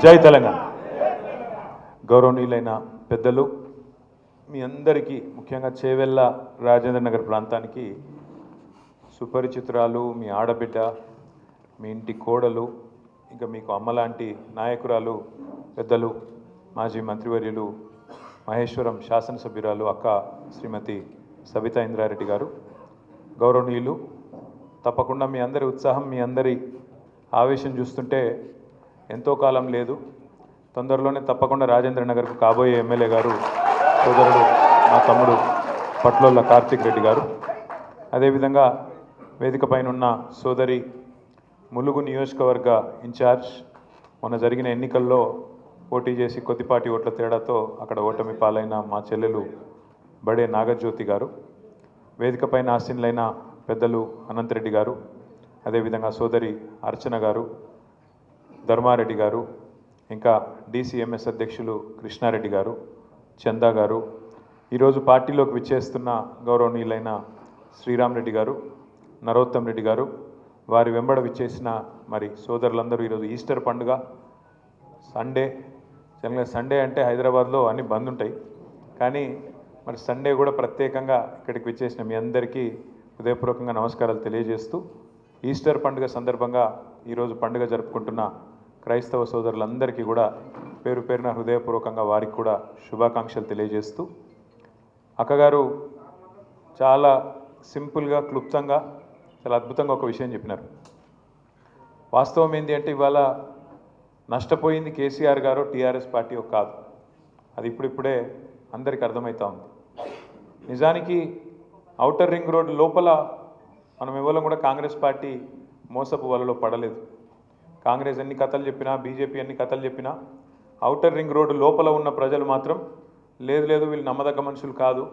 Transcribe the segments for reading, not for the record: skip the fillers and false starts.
జై తెలంగాణ. గౌరవనీయులైన పెద్దలు, మీ అందరికీ ముఖ్యంగా చేవెళ్ళ రాజేంద్ర నగర్ ప్రాంతానికి సుపరిచితురాలు, మీ ఆడబిడ్డ, మీ ఇంటి కోడలు, ఇంకా మీకు అమ్మలాంటి నాయకురాలు, పెద్దలు, మాజీ మంత్రివర్యులు, మహేశ్వరం శాసనసభ్యురాలు అక్క శ్రీమతి సబితా ఇంద్రారెడ్డి గారు, గౌరవనీయులు, తప్పకుండా మీ అందరి ఉత్సాహం, మీ అందరి ఆవేశం చూస్తుంటే ఎంతో కాలం లేదు, తొందరలోనే తప్పకుండా రాజేంద్ర నగర్కు కాబోయే ఎమ్మెల్యే గారు సోదరుడు మా తమ్ముడు పట్లోళ్ళ కార్తిక్ రెడ్డి గారు, అదేవిధంగా వేదిక పైన ఉన్న సోదరి ములుగు నియోజకవర్గ ఇన్ఛార్జ్, మొన్న జరిగిన ఎన్నికల్లో పోటీ చేసి కొద్దిపాటి ఓట్ల తేడాతో అక్కడ ఓటమి పాలైన మా చెల్లెలు బడే నాగజ్యోతి గారు, వేదిక పైన ఆసీనులైన పెద్దలు అనంతరెడ్డి గారు, అదేవిధంగా సోదరి అర్చన గారు, ధర్మారెడ్డి గారు, ఇంకా డిసిఎంఎస్ అధ్యక్షులు కృష్ణారెడ్డి గారు, చందా గారు, ఈరోజు పార్టీలోకి విచ్చేస్తున్న గౌరవనీయులైన శ్రీరామ్ రెడ్డి గారు, నరోత్తం రెడ్డి గారు, వారి వెంబడ విచ్చేసిన మరి సోదరులందరూ, ఈరోజు ఈస్టర్ పండుగ సండే, జనరల్గా సండే అంటే హైదరాబాద్లో అన్ని బంద్ ఉంటాయి, కానీ మరి సండే కూడా ప్రత్యేకంగా ఇక్కడికి విచ్చేసిన మీ అందరికీ హృదయపూర్వకంగా నమస్కారాలు తెలియజేస్తూ, ఈస్టర్ పండుగ సందర్భంగా ఈరోజు పండుగ జరుపుకుంటున్న క్రైస్తవ సోదరులందరికీ కూడా పేరు పేరున హృదయపూర్వకంగా వారికి కూడా శుభాకాంక్షలు తెలియజేస్తూ, అక్కగారు చాలా సింపుల్గా, క్లుప్తంగా, చాలా అద్భుతంగా ఒక విషయం చెప్పినారు. వాస్తవం ఏంటి అంటే ఇవాళ నష్టపోయింది కేసీఆర్ గారు, టీఆర్ఎస్ పార్టీ కాదు, అది ఇప్పుడిప్పుడే అందరికీ అర్థమవుతా ఉంది. నిజానికి ఔటర్ రింగ్ రోడ్ లోపల మనం ఎవరం కూడా కాంగ్రెస్ పార్టీ మోసపు వలలో పడలేదు. కాంగ్రెస్ ఎన్ని కథలు చెప్పినా, బీజేపీ ఎన్ని కథలు చెప్పినా, ఔటర్ రింగ్ రోడ్డు లోపల ఉన్న ప్రజలు మాత్రం లేదు లేదు వీళ్ళు నమ్మదగ్గ మనుషులు కాదు,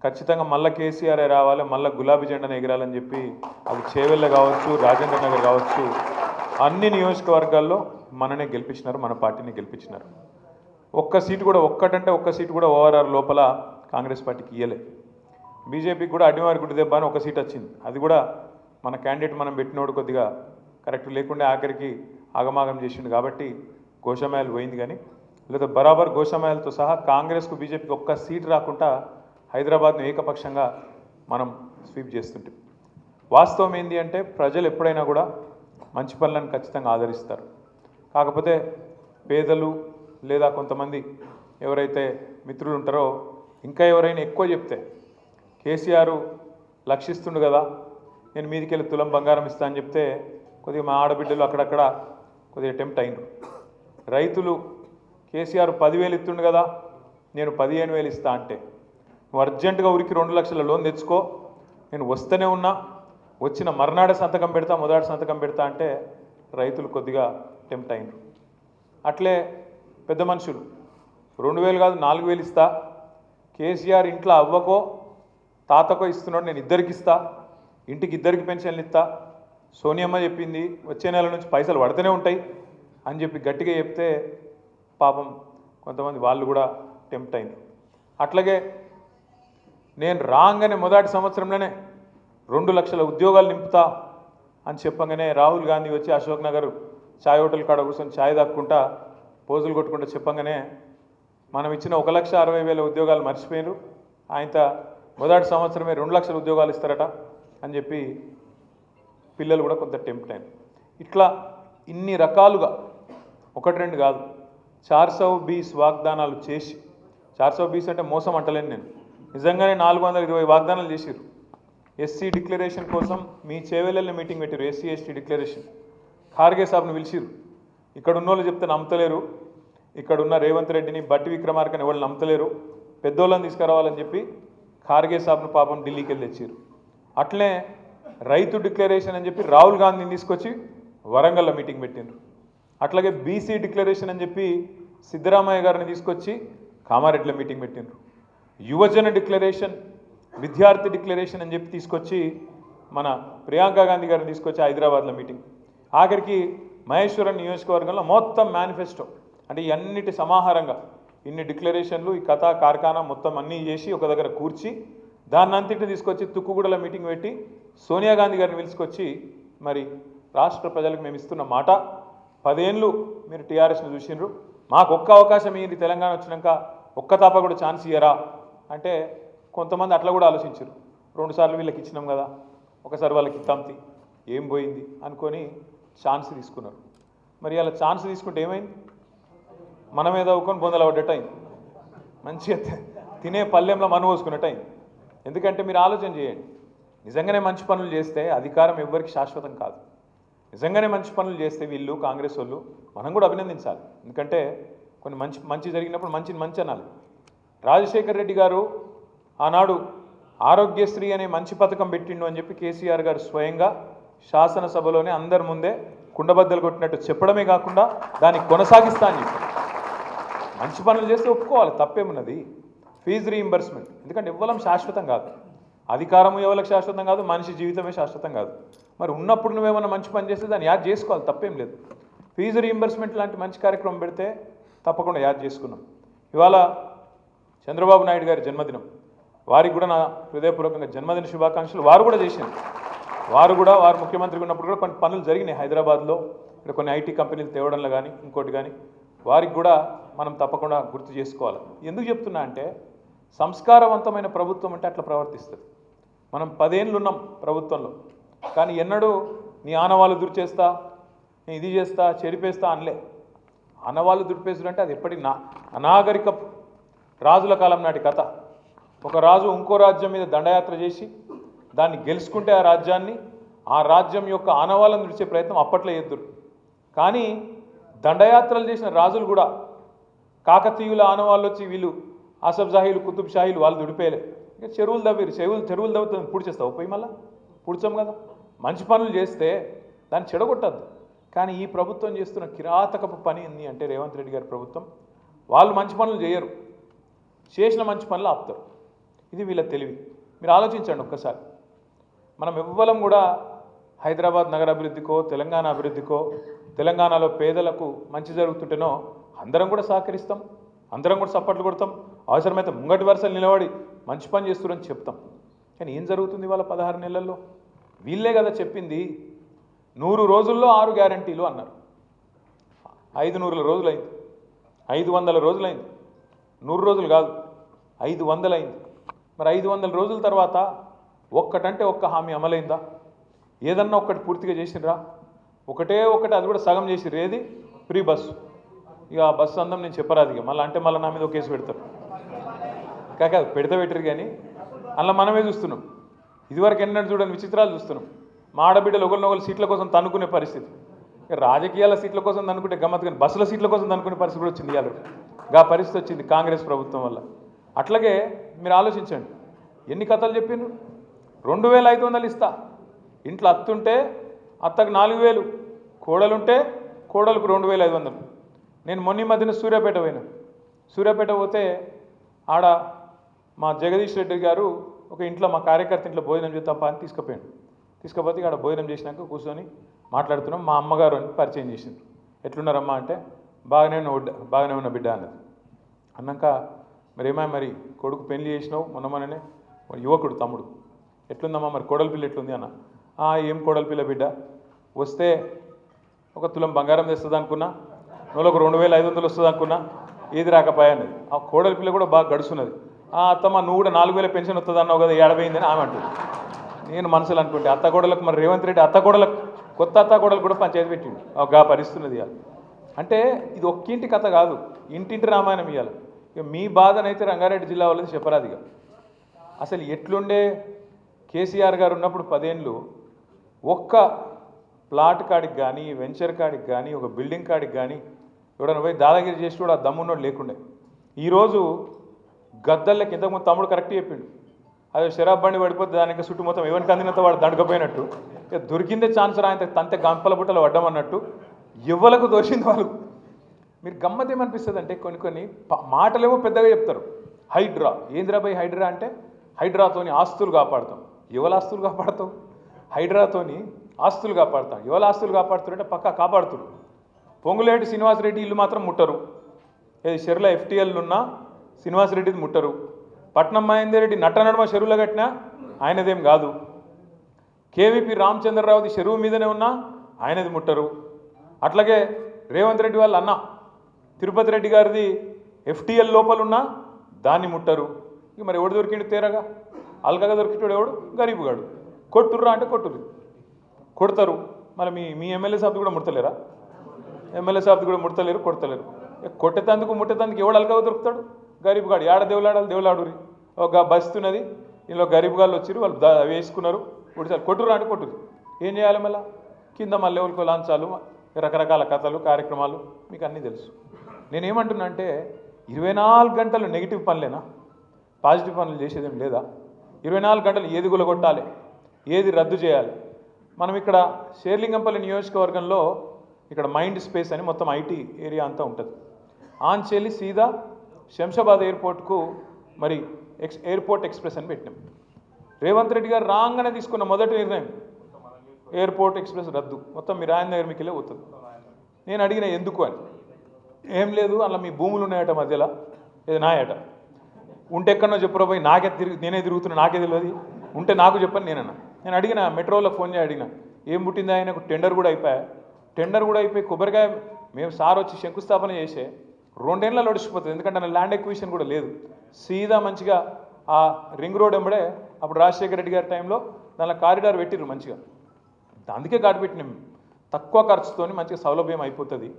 ఖచ్చితంగా మళ్ళీ కేసీఆర్ రావాలి, మళ్ళీ గులాబీ జెండాను ఎగిరాలని చెప్పి, అది చేవెళ్ళ కావచ్చు, రాజేంద్ర నగర్ కావచ్చు, అన్ని నియోజకవర్గాల్లో మననే గెలిపించినారు, మన పార్టీని గెలిపించినారు. ఒక్క సీటు కూడా ఓఆర్ఆర్ లోపల కాంగ్రెస్ పార్టీకి ఇయ్యలే. బీజేపీకి కూడా అడ్డివారి గుడి దెబ్బ అని ఒక సీట్ వచ్చింది, అది కూడా మన క్యాండిడేట్ మనం పెట్టినోడు కొద్దిగా కరెక్ట్ లేకుండా ఆఖరికి ఆగమాగం చేసిండు కాబట్టి గోషామాయలు పోయింది. కానీ లేదా బరాబర్ గోషామాయలతో సహా కాంగ్రెస్కు బీజేపీకి ఒక్క సీటు రాకుండా హైదరాబాద్ను ఏకపక్షంగా మనం స్వీప్ చేస్తుంటాం. వాస్తవం ఏంటి అంటే ప్రజలు ఎప్పుడైనా కూడా మంచి పనులను ఖచ్చితంగా ఆదరిస్తారు. కాకపోతే పేదలు లేదా కొంతమంది ఎవరైతే మిత్రులు ఉంటారో, ఇంకా ఎవరైనా ఎక్కువ చెప్తే కేసీఆర్ లక్షిస్తుండు కదా, నేను మీదికి వెళ్ళి తులం బంగారం ఇస్తా అని చెప్తే కొద్దిగా మా ఆడబిడ్డలు అక్కడక్కడ కొద్దిగా టెంప్ట్ అయినరు. రైతులు కేసీఆర్ 10,000 ఇస్తుండు కదా, నేను 15,000 ఇస్తా అంటే, నువ్వు అర్జెంటుగా ఉరికి 2 లక్షల లోన్ తెచ్చుకో, నేను వస్తూనే ఉన్నా, వచ్చిన మర్నాడే సంతకం పెడతా, మొదటి సంతకం పెడతా అంటే రైతులు కొద్దిగా టెంప్ట్ అయినరు. అట్లే పెద్ద మనుషులు 2,000 కాదు 4,000 ఇస్తా, కేసీఆర్ ఇంట్లో అవ్వకో తాతకో ఇస్తున్నాడు, నేను ఇద్దరికి ఇస్తా, ఇంటికి ఇద్దరికి పెన్షన్లు ఇస్తా, సోనియమ్మ చెప్పింది వచ్చే నెల నుంచి పైసలు పడుతూనే ఉంటాయి అని చెప్పి గట్టిగా చెప్తే పాపం కొంతమంది వాళ్ళు కూడా టెంప్ట్ అయింది. అట్లాగే నేను రాగానే మొదటి సంవత్సరంలోనే 2 లక్షల ఉద్యోగాలు నింపుతా అని చెప్పగానే రాహుల్ గాంధీ వచ్చి అశోక్ నగర్ ఛాయ్ హోటల్ కాడ కూర్చొని ఛాయ్ దాక్కుంటా పోజులు కొట్టుకుంటూ చెప్పగానే మనం ఇచ్చిన 1,60,000 ఉద్యోగాలు మర్చిపోయినారు, ఆయన మొదటి సంవత్సరమే 2 లక్షల ఉద్యోగాలు ఇస్తారట అని చెప్పి పిల్లలు కూడా కొంత టెంప్ట్ అయింది. ఇట్లా ఇన్ని రకాలుగా 1-2 కాదు 420 వాగ్దానాలు చేసి, 420 అంటే మోసం అంటలేను నేను, నిజంగానే 420 వాగ్దానాలు చేసిరు. ఎస్సీ డిక్లరేషన్ కోసం మీ చేవెళ్ళని మీటింగ్ పెట్టారు, ఎస్సీ ఎస్టీ డిక్లరేషన్. ఖార్గే సాబ్ను పిలిచిరు, ఇక్కడ ఉన్నోళ్ళు చెప్తే నమ్మతలేరు, ఇక్కడ ఉన్న రేవంత్ రెడ్డిని, బట్టి విక్రమార్కని ఎవరు నమ్మతలేరు, పెద్దోళ్ళని తీసుకురావాలని చెప్పి ఖార్గే సాబ్ను పాపం ఢిల్లీకి వెళ్ళి తెచ్చారు. అట్లనే రైతు డిక్లరేషన్ అని చెప్పి రాహుల్ గాంధీని తీసుకొచ్చి వరంగల్లో మీటింగ్ పెట్టిండ్రు. అట్లాగే బీసీ డిక్లరేషన్ అని చెప్పి సిద్ధరామయ్య గారిని తీసుకొచ్చి కామారెడ్డిలో మీటింగ్ పెట్టిండ్రు. యువజన డిక్లరేషన్, విద్యార్థి డిక్లరేషన్ అని చెప్పి తీసుకొచ్చి మన ప్రియాంక గాంధీ గారిని తీసుకొచ్చి హైదరాబాద్లో మీటింగ్. ఆఖరికి మహేశ్వరం నియోజకవర్గంలో మొత్తం మేనిఫెస్టో, అంటే ఈ అన్నిటి సమాహారంగా ఇన్ని డిక్లరేషన్లు, ఈ కథా కార్ఖానా మొత్తం అన్నీ చేసి ఒక దగ్గర కూర్చి దాన్నంతటిని తీసుకొచ్చి తుక్కుగూడలో మీటింగ్ పెట్టి సోనియా గాంధీ గారిని పిలుచుకొచ్చి మరి రాష్ట్ర ప్రజలకు మేము ఇస్తున్న మాట 10 ఏళ్ళు మీరు టీఆర్ఎస్ని చూసిండ్రు, మాకు ఒక్క అవకాశం ఏంటి తెలంగాణ వచ్చినాక ఒక్క తాప కూడా ఛాన్స్ ఇయ్యరా అంటే కొంతమంది అట్లా కూడా ఆలోచించారు. 2 సార్లు వీళ్ళకి ఇచ్చినాం కదా, ఒకసారి వాళ్ళకి ఇస్తాంతి ఏం పోయింది అనుకొని ఛాన్స్ తీసుకున్నారు. మరి అలా ఛాన్స్ తీసుకుంటే ఏమైంది? మన మీద అవ్వుకొని బొందలు పడ్డట్టు అయింది, మంచిగా తినే పల్లెంలో మను పోసుకున్నట్టు అయింది. ఎందుకంటే మీరు ఆలోచన చేయండి, నిజంగానే మంచి పనులు చేస్తే అధికారం ఎవ్వరికి శాశ్వతం కాదు. నిజంగానే మంచి పనులు చేస్తే వీళ్ళు కాంగ్రెస్ వాళ్ళు మనం కూడా అభినందించాలి. ఎందుకంటే కొన్ని మంచి జరిగినప్పుడు మంచి అనాలి. రాజశేఖర్ రెడ్డి గారు ఆనాడు ఆరోగ్యశ్రీ అనే మంచి పథకం పెట్టిండు అని చెప్పి కేసీఆర్ గారు స్వయంగా శాసనసభలోనే అందరి ముందే కుండబద్దలు కొట్టినట్టు చెప్పడమే కాకుండా దాన్ని కొనసాగిస్తా అని చెప్పి మంచి పనులు చేస్తే ఒప్పుకోవాలి, తప్పేమున్నది. ఫీజు రీయింబర్స్మెంట్, ఎందుకంటే ఇవ్వడం శాశ్వతం కాదు, అధికారం ఎవరికి శాశ్వతం కాదు, మనిషి జీవితమే శాశ్వతం కాదు. మరి ఉన్నప్పుడు నువ్వేమన్నా మంచి పని చేస్తే దాన్ని యాడ్ చేసుకోవాలి, తప్పేం లేదు. ఫీజు రీయింబర్స్మెంట్ లాంటి మంచి కార్యక్రమం పెడితే తప్పకుండా యాడ్ చేసుకున్నాం. ఇవాళ చంద్రబాబు నాయుడు గారి జన్మదినం, వారికి కూడా నా హృదయపూర్వకంగా జన్మదిన శుభాకాంక్షలు. వారు కూడా చేసింది, వారు ముఖ్యమంత్రిగా ఉన్నప్పుడు కూడా కొన్ని పనులు జరిగినాయి హైదరాబాద్లో, ఇక్కడ కొన్ని ఐటీ కంపెనీలు తేవడంలో కానీ ఇంకోటి కానీ, వారికి కూడా మనం తప్పకుండా గుర్తు చేసుకోవాలి. ఎందుకు చెప్తున్నా అంటే సంస్కారవంతమైన ప్రభుత్వం అంటే అట్లా ప్రవర్తిస్తుంది. మనం 10 ఏళ్ళు ఉన్నాం ప్రభుత్వంలో, కానీ ఎన్నడూ నీ ఆనవాళ్ళు దుర్చేస్తా, నేను ఇది చేస్తా, చెరిపేస్తా అనలే. ఆనవాళ్ళు దుర్పేసుడు అంటే అది ఎప్పటికి అనాగరిక రాజుల కాలం నాటి కథ. ఒక రాజు ఇంకో రాజ్యం మీద దండయాత్ర చేసి దాన్ని గెలుచుకుంటే ఆ రాజ్యం యొక్క ఆనవాళ్ళను విడిచే ప్రయత్నం అప్పట్లో ఎద్దురు. కానీ దండయాత్రలు చేసిన రాజులు కూడా కాకతీయుల ఆనవాళ్ళు వచ్చి వీళ్ళు ఆసఫ్ జాహీలు, కుతుబ్ షాహీలు వాళ్ళు దుడిపేయలే. ఇక చెరువులు దవ్వుతుంది పూడ్చేస్తావు పోయి, మళ్ళీ పూడ్చాం కదా. మంచి పనులు చేస్తే దాన్ని చెడగొట్టద్దు. కానీ ఈ ప్రభుత్వం చేస్తున్న కిరాతకపు పని ఏంది అంటే రేవంత్ రెడ్డి గారి ప్రభుత్వం, వాళ్ళు మంచి పనులు చేయరు, చేసిన మంచి పనులు ఆపుతారు. ఇది వీళ్ళ తెలివి. మీరు ఆలోచించండి ఒక్కసారి. మనం ఎవ్వరం కూడా హైదరాబాద్ నగర అభివృద్ధికో తెలంగాణ అభివృద్ధికో తెలంగాణలో పేదలకు మంచి జరుగుతుంటేనో అందరం కూడా సహకరిస్తాం, అందరం కూడా సపోర్ట్లు కొడతాం, అవసరమైతే ముంగటి వరుసలు నిలబడి మంచి పని చేస్తున్నారని చెప్తాం. కానీ ఏం జరుగుతుంది వాళ్ళ 16 నెలల్లో? వీళ్ళే కదా చెప్పింది 100 రోజుల్లో 6 గ్యారంటీలు అన్నారు. 500 రోజులైంది, 500 రోజులైంది, 100 రోజులు కాదు 500 అయింది. మరి 500 రోజుల తర్వాత ఒక్కటంటే ఒక్క హామీ అమలైందా? ఏదన్నా ఒక్కటి పూర్తిగా చేసినరా? ఒకటి, అది కూడా సగం చేసిర్రు. ఏది? Free bus. ఇక ఆ బస్సు అందం నేను చెప్పరాదు, ఇక మళ్ళీ నా మీద ఒక కేసు పెడతారు. కాదు పెట్టరు కానీ అలా మనమే చూస్తున్నాం. ఇదివరకు ఎన్నడూ చూడని విచిత్రాలు చూస్తున్నాం. మా ఆడబిడ్డలు ఒకరినొకరు సీట్ల కోసం తన్నుకునే పరిస్థితి. రాజకీయాల సీట్ల కోసం తన్నుకుంటే గమ్మత్, కానీ బస్సుల సీట్ల కోసం తన్నుకునే పరిస్థితి కూడా వచ్చింది. ఇవాళ గా పరిస్థితి వచ్చింది కాంగ్రెస్ ప్రభుత్వం వల్ల. అట్లాగే మీరు ఆలోచించండి, ఎన్ని కథలు చెప్పిండ్రు. 2500 ఇస్తా, ఇంట్లో అత్తుంటే అత్తకు 4000, కోడలుంటే కోడలకు 2500. నేను మొన్న మధ్యన సూర్యాపేట పోతే ఆడ మా జగదీష్ రెడ్డి గారు ఒక ఇంట్లో మా కార్యకర్త ఇంట్లో భోజనం చేద్దాం అని తీసుకుపోతే ఆడ భోజనం చేసినాక కూర్చొని మాట్లాడుతున్నాం. మా అమ్మగారు అని పరిచయం చేసింది. ఎట్లున్నారమ్మా అంటే బాగానే ఉన్న బిడ్డ అన్నది. అన్నాక మరి కొడుకు పెళ్లి చేసినావు మొన్ననే, యువకుడు తమ్ముడు, ఎట్లుందమ్మా మరి కోడలి పిల్ల ఎట్లుంది అన్న. ఏం కోడలి పిల్ల బిడ్డ, వస్తే ఒక తులం బంగారం తెస్తుంది అనుకున్నా, నువ్వు 2500 వస్తుంది అనుకున్నా, ఏది రాకపోయా అన్నది. ఆ కోడలి పిల్ల కూడా బాగా గడుస్తున్నది. అత్తమ్మ నువ్వు కూడా 4000 పెన్షన్ వస్తుంది అన్నావు కదా, ఏడబోయిందని ఆమె అంటుంది. నేను మనసులు అనుకుంటే అత్త కోడలకు మరి రేవంత్ రెడ్డి కొత్త అత్త కోడలు కూడా పంచాయతీ పెట్టిండు. గా పరిస్థితున్నది ఇవాళ. అంటే ఇది ఒక్కింటి కథ కాదు, ఇంటింటి రామాయణం ఇవ్వాలి. ఇక మీ బాధనైతే రంగారెడ్డి జిల్లా వాళ్ళది చెప్పరాదిగా. అసలు ఎట్లుండే కేసీఆర్ గారు ఉన్నప్పుడు 10 ఏళ్ళు ఒక్క ప్లాట్ కాడికి కానీ వెంచర్ కాడికి కానీ ఒక బిల్డింగ్ కాడికి కానీ ఎవడన్నా పోయి దాదాగిరి చేసి కూడా ఆ దమ్మున్నోడు లేకుండే. ఈరోజు గద్దళ్ళకి ఇంతకుముందు తమ్ముడు కరెక్ట్ చెప్పిండు, అదే షరాబ్ బండి పడిపోతే దానికి చుట్టూ మొత్తం ఎవరికి అందినంత వాడు దండకపోయినట్టు, ఇక దొరికిందే ఛాన్స్ ఆయన తంతే గంపల బుట్టలు పడ్డామన్నట్టు ఎవ్వలకు దోషింది వాళ్ళు. మీరు గమ్మత్ ఏమనిపిస్తుంది అంటే కొన్ని మాటలేమో పెద్దగా చెప్తారు. హైడ్రా ఏంద్రా బై హైడ్రా అంటే హైడ్రాతోని ఆస్తులు కాపాడుతాం. ఎవరి ఆస్తులు కాపాడుతాం? హైడ్రాతోని ఆస్తులు కాపాడుతాం. ఎవరి ఆస్తులు కాపాడుతారంటే పక్కా కాపాడుతున్నారు. పొంగులేటి శ్రీనివాసరెడ్డి ఇల్లు మాత్రం ముట్టరు. ఏది చెరువుల FTL ఉన్నా శ్రీనివాసరెడ్డిది ముట్టరు. పట్నం మహేందర్ రెడ్డి నటనడుమ చెరువులో కట్టినా ఆయనదేం కాదు. KVP రామచంద్రరావుది చెరువు మీదనే ఉన్నా ఆయనది ముట్టరు. అట్లాగే రేవంత్ రెడ్డి వాళ్ళ అన్న తిరుపతి రెడ్డి గారిది FTL లోపలున్నా దాన్ని ముట్టరు. ఇక మరి ఎవడు దొరికిండు తేరగా? అల్కగా దొరికింటాడు ఎవడు? గరీబుగాడు. కొట్టుర్రా అంటే కొట్టుర్రు, కొడతారు. మరి మీ ఎమ్మెల్యే సాబ్ది కూడా ముడతలేరా? ఎమ్మెల్యే సాబ్ది కూడా ముడతలేరు, కొడతలేరు. కొట్టేతందుకు ముట్టేతందుకు ఎవడు అల్కగా దొరుకుతాడు? గరీబుగాడు. ఏడ దేవులాడాలి? దేవులాడురి. ఒక బస్తున్నది, ఇందులో గరీబుగాళ్ళు వచ్చి వాళ్ళు వేసుకున్నారు, ఉడిచారు. కొట్టుర్రా అంటే కొట్టురు. ఏం చేయాలి మళ్ళీ? కింద మళ్ళీ ఎవరికి లాంచాలు, రకరకాల కథలు, కార్యక్రమాలు మీకు అన్నీ తెలుసు. నేనేమంటున్నా అంటే 24 గంటలు నెగిటివ్ పనులేనా? పాజిటివ్ పనులు చేసేదేం లేదా? 24 గంటలు ఏది గులగొట్టాలి, ఏది రద్దు చేయాలి? మనం ఇక్కడ షేర్లింగంపల్లి నియోజకవర్గంలో ఇక్కడ మైండ్ స్పేస్ అని మొత్తం IT ఏరియా అంతా ఉంటుంది. ఆంచెల్లి సీదా శంషాబాద్ ఎయిర్పోర్ట్కు మరి ఎయిర్పోర్ట్ ఎక్స్ప్రెస్ అని పెట్టినాం. రేవంత్ రెడ్డి గారు రాగానే తీసుకున్న మొదటి నిర్ణయం ఎయిర్పోర్ట్ ఎక్స్ప్రెస్ రద్దు, మొత్తం మీరు ఆయన దగ్గర మీకెళ్ళే పోతుంది. నేను అడిగిన ఎందుకు అని. ఏం లేదు, అలా మీ భూములు ఉన్నాయట మధ్యలో, ఇది నాయట. ఉంటే ఎక్కడో చెప్పరా పోయి నేనే తిరుగుతున్నా, నాకే తెలియదు, ఉంటే నాకు చెప్పని నేనన్నా. నేను అడిగిన, మెట్రోలో ఫోన్ చేసి అడిగిన, ఏం పుట్టింది ఆయనకు? టెండర్ కూడా అయిపోయి కొబ్బరికాయ మేము సార్ వచ్చి శంకుస్థాపన చేసే 2 ఏళ్ళలో ఒడిచిపోతుంది. ఎందుకంటే నా ల్యాండ్ ఎక్విజిషన్ కూడా లేదు. సీదా మంచిగా ఆ రింగ్ రోడ్ ఎంబడే అప్పుడు రాజశేఖర రెడ్డి గారి టైంలో దానిలో కారిడార్ పెట్టిర్రు మంచిగా. అందుకే ఘాటు పెట్టినాం. తక్కువ ఖర్చుతో మంచిగా సౌలభ్యం అయిపోతుంది.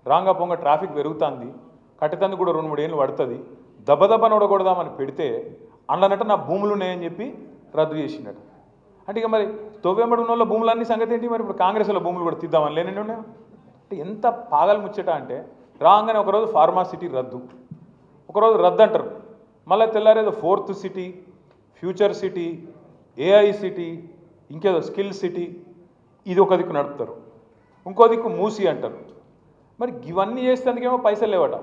రాంగా పొంగ ట్రాఫిక్ పెరుగుతుంది, కట్టెతందుకు కూడా 2-3 ఏళ్ళు పడుతుంది. దెబ్బ నొడగొడదామని పెడితే అందులోనట నా భూములు ఉన్నాయని చెప్పి రద్దు చేసిండట. అంటే ఇక మరి తొవ్వెంబడి ఉన్న వాళ్ళ భూములన్నీ సంగతి ఏంటి? మరి ఇప్పుడు కాంగ్రెస్లో భూములు కూడా తీద్దామని లేనండి ఉన్నాయా? అంటే ఎంత పాగలు ముచ్చట అంటే, రాగానే ఒకరోజు ఫార్మాసిటీ రద్దు, ఒకరోజు రద్దు అంటారు, మళ్ళీ తెల్లారేదో 4th city, future city, AI city, ఇంకేదో స్కిల్ సిటీ, ఇది ఒక దిక్కు నడుపుతారు, ఇంకో దిక్కు మూసి అంటారు. మరి ఇవన్నీ చేసేందుకేమో పైసలు లేవట.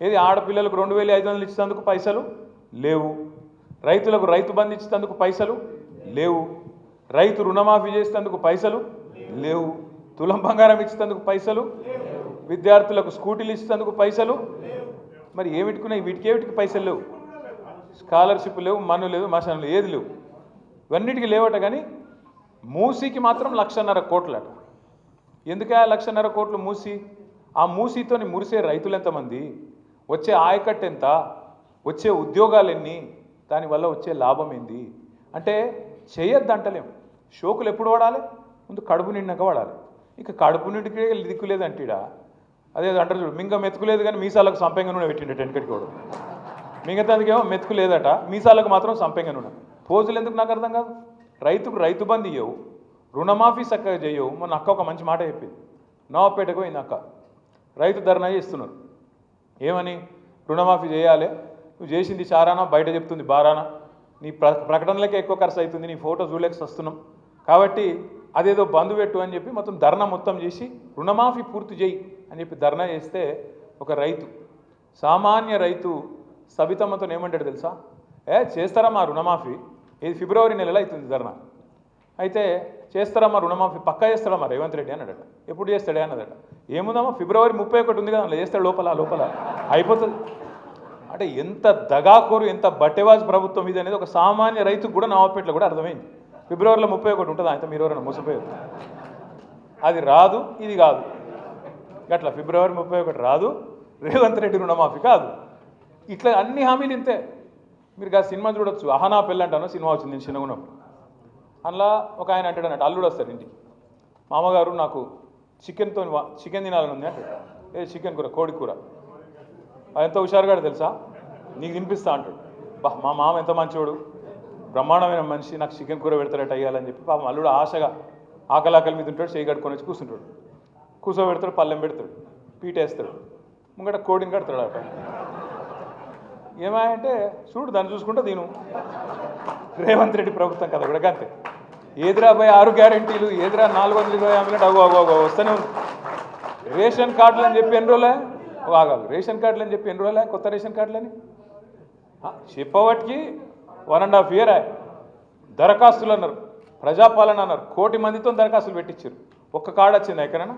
ఏది ఆడపిల్లలకు 2500 ఇచ్చేందుకు పైసలు లేవు, రైతులకు రైతు బంధు ఇచ్చేందుకు పైసలు లేవు, రైతు రుణమాఫీ చేసేందుకు పైసలు లేవు, తులం బంగారం ఇచ్చేందుకు పైసలు, విద్యార్థులకు స్కూటీలు ఇచ్చేందుకు పైసలు. మరి ఏమిటికున్నాయి? వీటికి పైసలు లేవు, స్కాలర్షిప్ లేవు, మన్ను లేదు, మశానం ఏది లేవు, ఇవన్నిటికీ లేవట. కానీ మూసీకి మాత్రం 1,50,000 కోట్లట. ఎందుకే 1,50,000 కోట్లు మూసి? ఆ మూసీతోని మురిసే రైతులు ఎంతమంది, వచ్చే ఆయకట్టు ఎంత, వచ్చే ఉద్యోగాలు ఎన్ని, దానివల్ల వచ్చే లాభం ఏంది అంటే చేయొద్దంటలేం. షోకులు ఎప్పుడు వాడాలి? ముందు కడుపు నిండాక వాడాలి. ఇక కడుపు నిండికే దిక్కులేదంటీడా. అదే అంటారు చూడు, మింగ మెతుకులేదు కానీ మీసాలకు సంపెంగ నూనె పెట్టిండే టెంకటికి కూడా. మిగతాదికేమో మెతుకు లేదట, మీసాలకు మాత్రం సంపెంగ నూనె. పోజులు ఎందుకు నాకు అర్థం కాదు. రైతుకు రైతు బంధు ఇవ్వవు, రుణమాఫీ చక్కగా చేయవు. మొన్న అక్క ఒక మంచి మాట చెప్పింది. నవాపేటకు పోయింది అక్క, రైతు ధర్నా చేస్తున్నారు. ఏమని? రుణమాఫీ చేయాలి, నువ్వు చేసింది చారానా, బయట చెప్తుంది బారానా, నీ ప్రకటనలకే ఎక్కువ ఖర్చు అవుతుంది, నీ ఫోటో చూడలేక వస్తున్నాం, కాబట్టి అదేదో బంధు పెట్టు అని చెప్పి మొత్తం ధర్నా మొత్తం చేసి రుణమాఫీ పూర్తి చేయి అని చెప్పి ధర్నా చేస్తే ఒక రైతు, సామాన్య రైతు సబితమ్మతో ఏమంటాడు తెలుసా? చేస్తారమ్మా రుణమాఫీ, ఇది ఫిబ్రవరి నెలలో అవుతుంది ధర్నా, అయితే చేస్తారమ్మా రుణమాఫీ, పక్కా చేస్తాడమ్మా రేవంత్ రెడ్డి అన్నాడట. ఎప్పుడు చేస్తాడే అన్నదట. ఏముందమ్మా ఫిబ్రవరి 31 ఉంది కదా, అందులో చేస్తాడు, లోపల అయిపోతుంది. అంటే ఎంత దగాకోరు, ఎంత బట్టెవాజ్ ప్రభుత్వం ఇది అనేది ఒక సామాన్య రైతుకు కూడా నవాపేటలో కూడా అర్థమైంది. ఫిబ్రవరిలో 31 ఉంటుంది, అయితే మీరు ఎవరైనా మోసపోయారు. అది రాదు, ఇది కాదు, అట్లా ఫిబ్రవరి 31 రాదు, రేవంత్ రెడ్డి రుణమాఫీ కాదు, ఇట్లా అన్ని హామీలు ఇంతే. మీరు ఆ సినిమా చూడొచ్చు, అహనా పెళ్ళి అంటాను సినిమా వచ్చింది, నేను చిన్నగా ఉన్నప్పుడు. అందులో ఒక ఆయన అంటాడు అన్నట్టు, అల్లుడు వస్తారు ఇంటికి, మామగారు నాకు చికెన్ తినాలని ఉంది అంటాడు. చికెన్ కూర, కోడి కూర. ఎంత హుషారుగాడు తెలుసా, నీకు తినిపిస్తా అంటాడు. మా మామ ఎంత మంచివాడు, బ్రహ్మాండమైన మనిషి, నాకు చికెన్ కూర పెడతాడట అయ్యాలని చెప్పి పాపం అల్లుడు ఆశగా ఆకలి మీద ఉంటాడు, చేయి కట్టుకొని వచ్చి కూర్చుంటాడు. కూర్చోబెడతాడు, పళ్ళెం పెడతాడు, పీటేస్తాడు, ముంగట కోడిని కడతాడు అట. ఏమాయంటే చూడు, దాన్ని చూసుకుంటే దీను రేవంత్ రెడ్డి ప్రభుత్వం కదా కూడా అంతే. ఏదిరా భయ 6 గ్యారెంటీలు, ఏదిరా 420 హామీలు, అగో వస్తూనే ఉంది. రేషన్ కార్డులు అని చెప్పి ఎన్ని రోజులే ఆగాలి, రేషన్ కార్డులు అని చెప్పి ఎన్ని రోజులే, కొత్త రేషన్ కార్డులని చెప్పబట్టికి 1.5 year దరఖాస్తులు అన్నారు, ప్రజాపాలన అన్నారు, 1 కోటి మందితో దరఖాస్తులు పెట్టించారు. ఒక్క కార్డు వచ్చింది ఎక్కడైనా?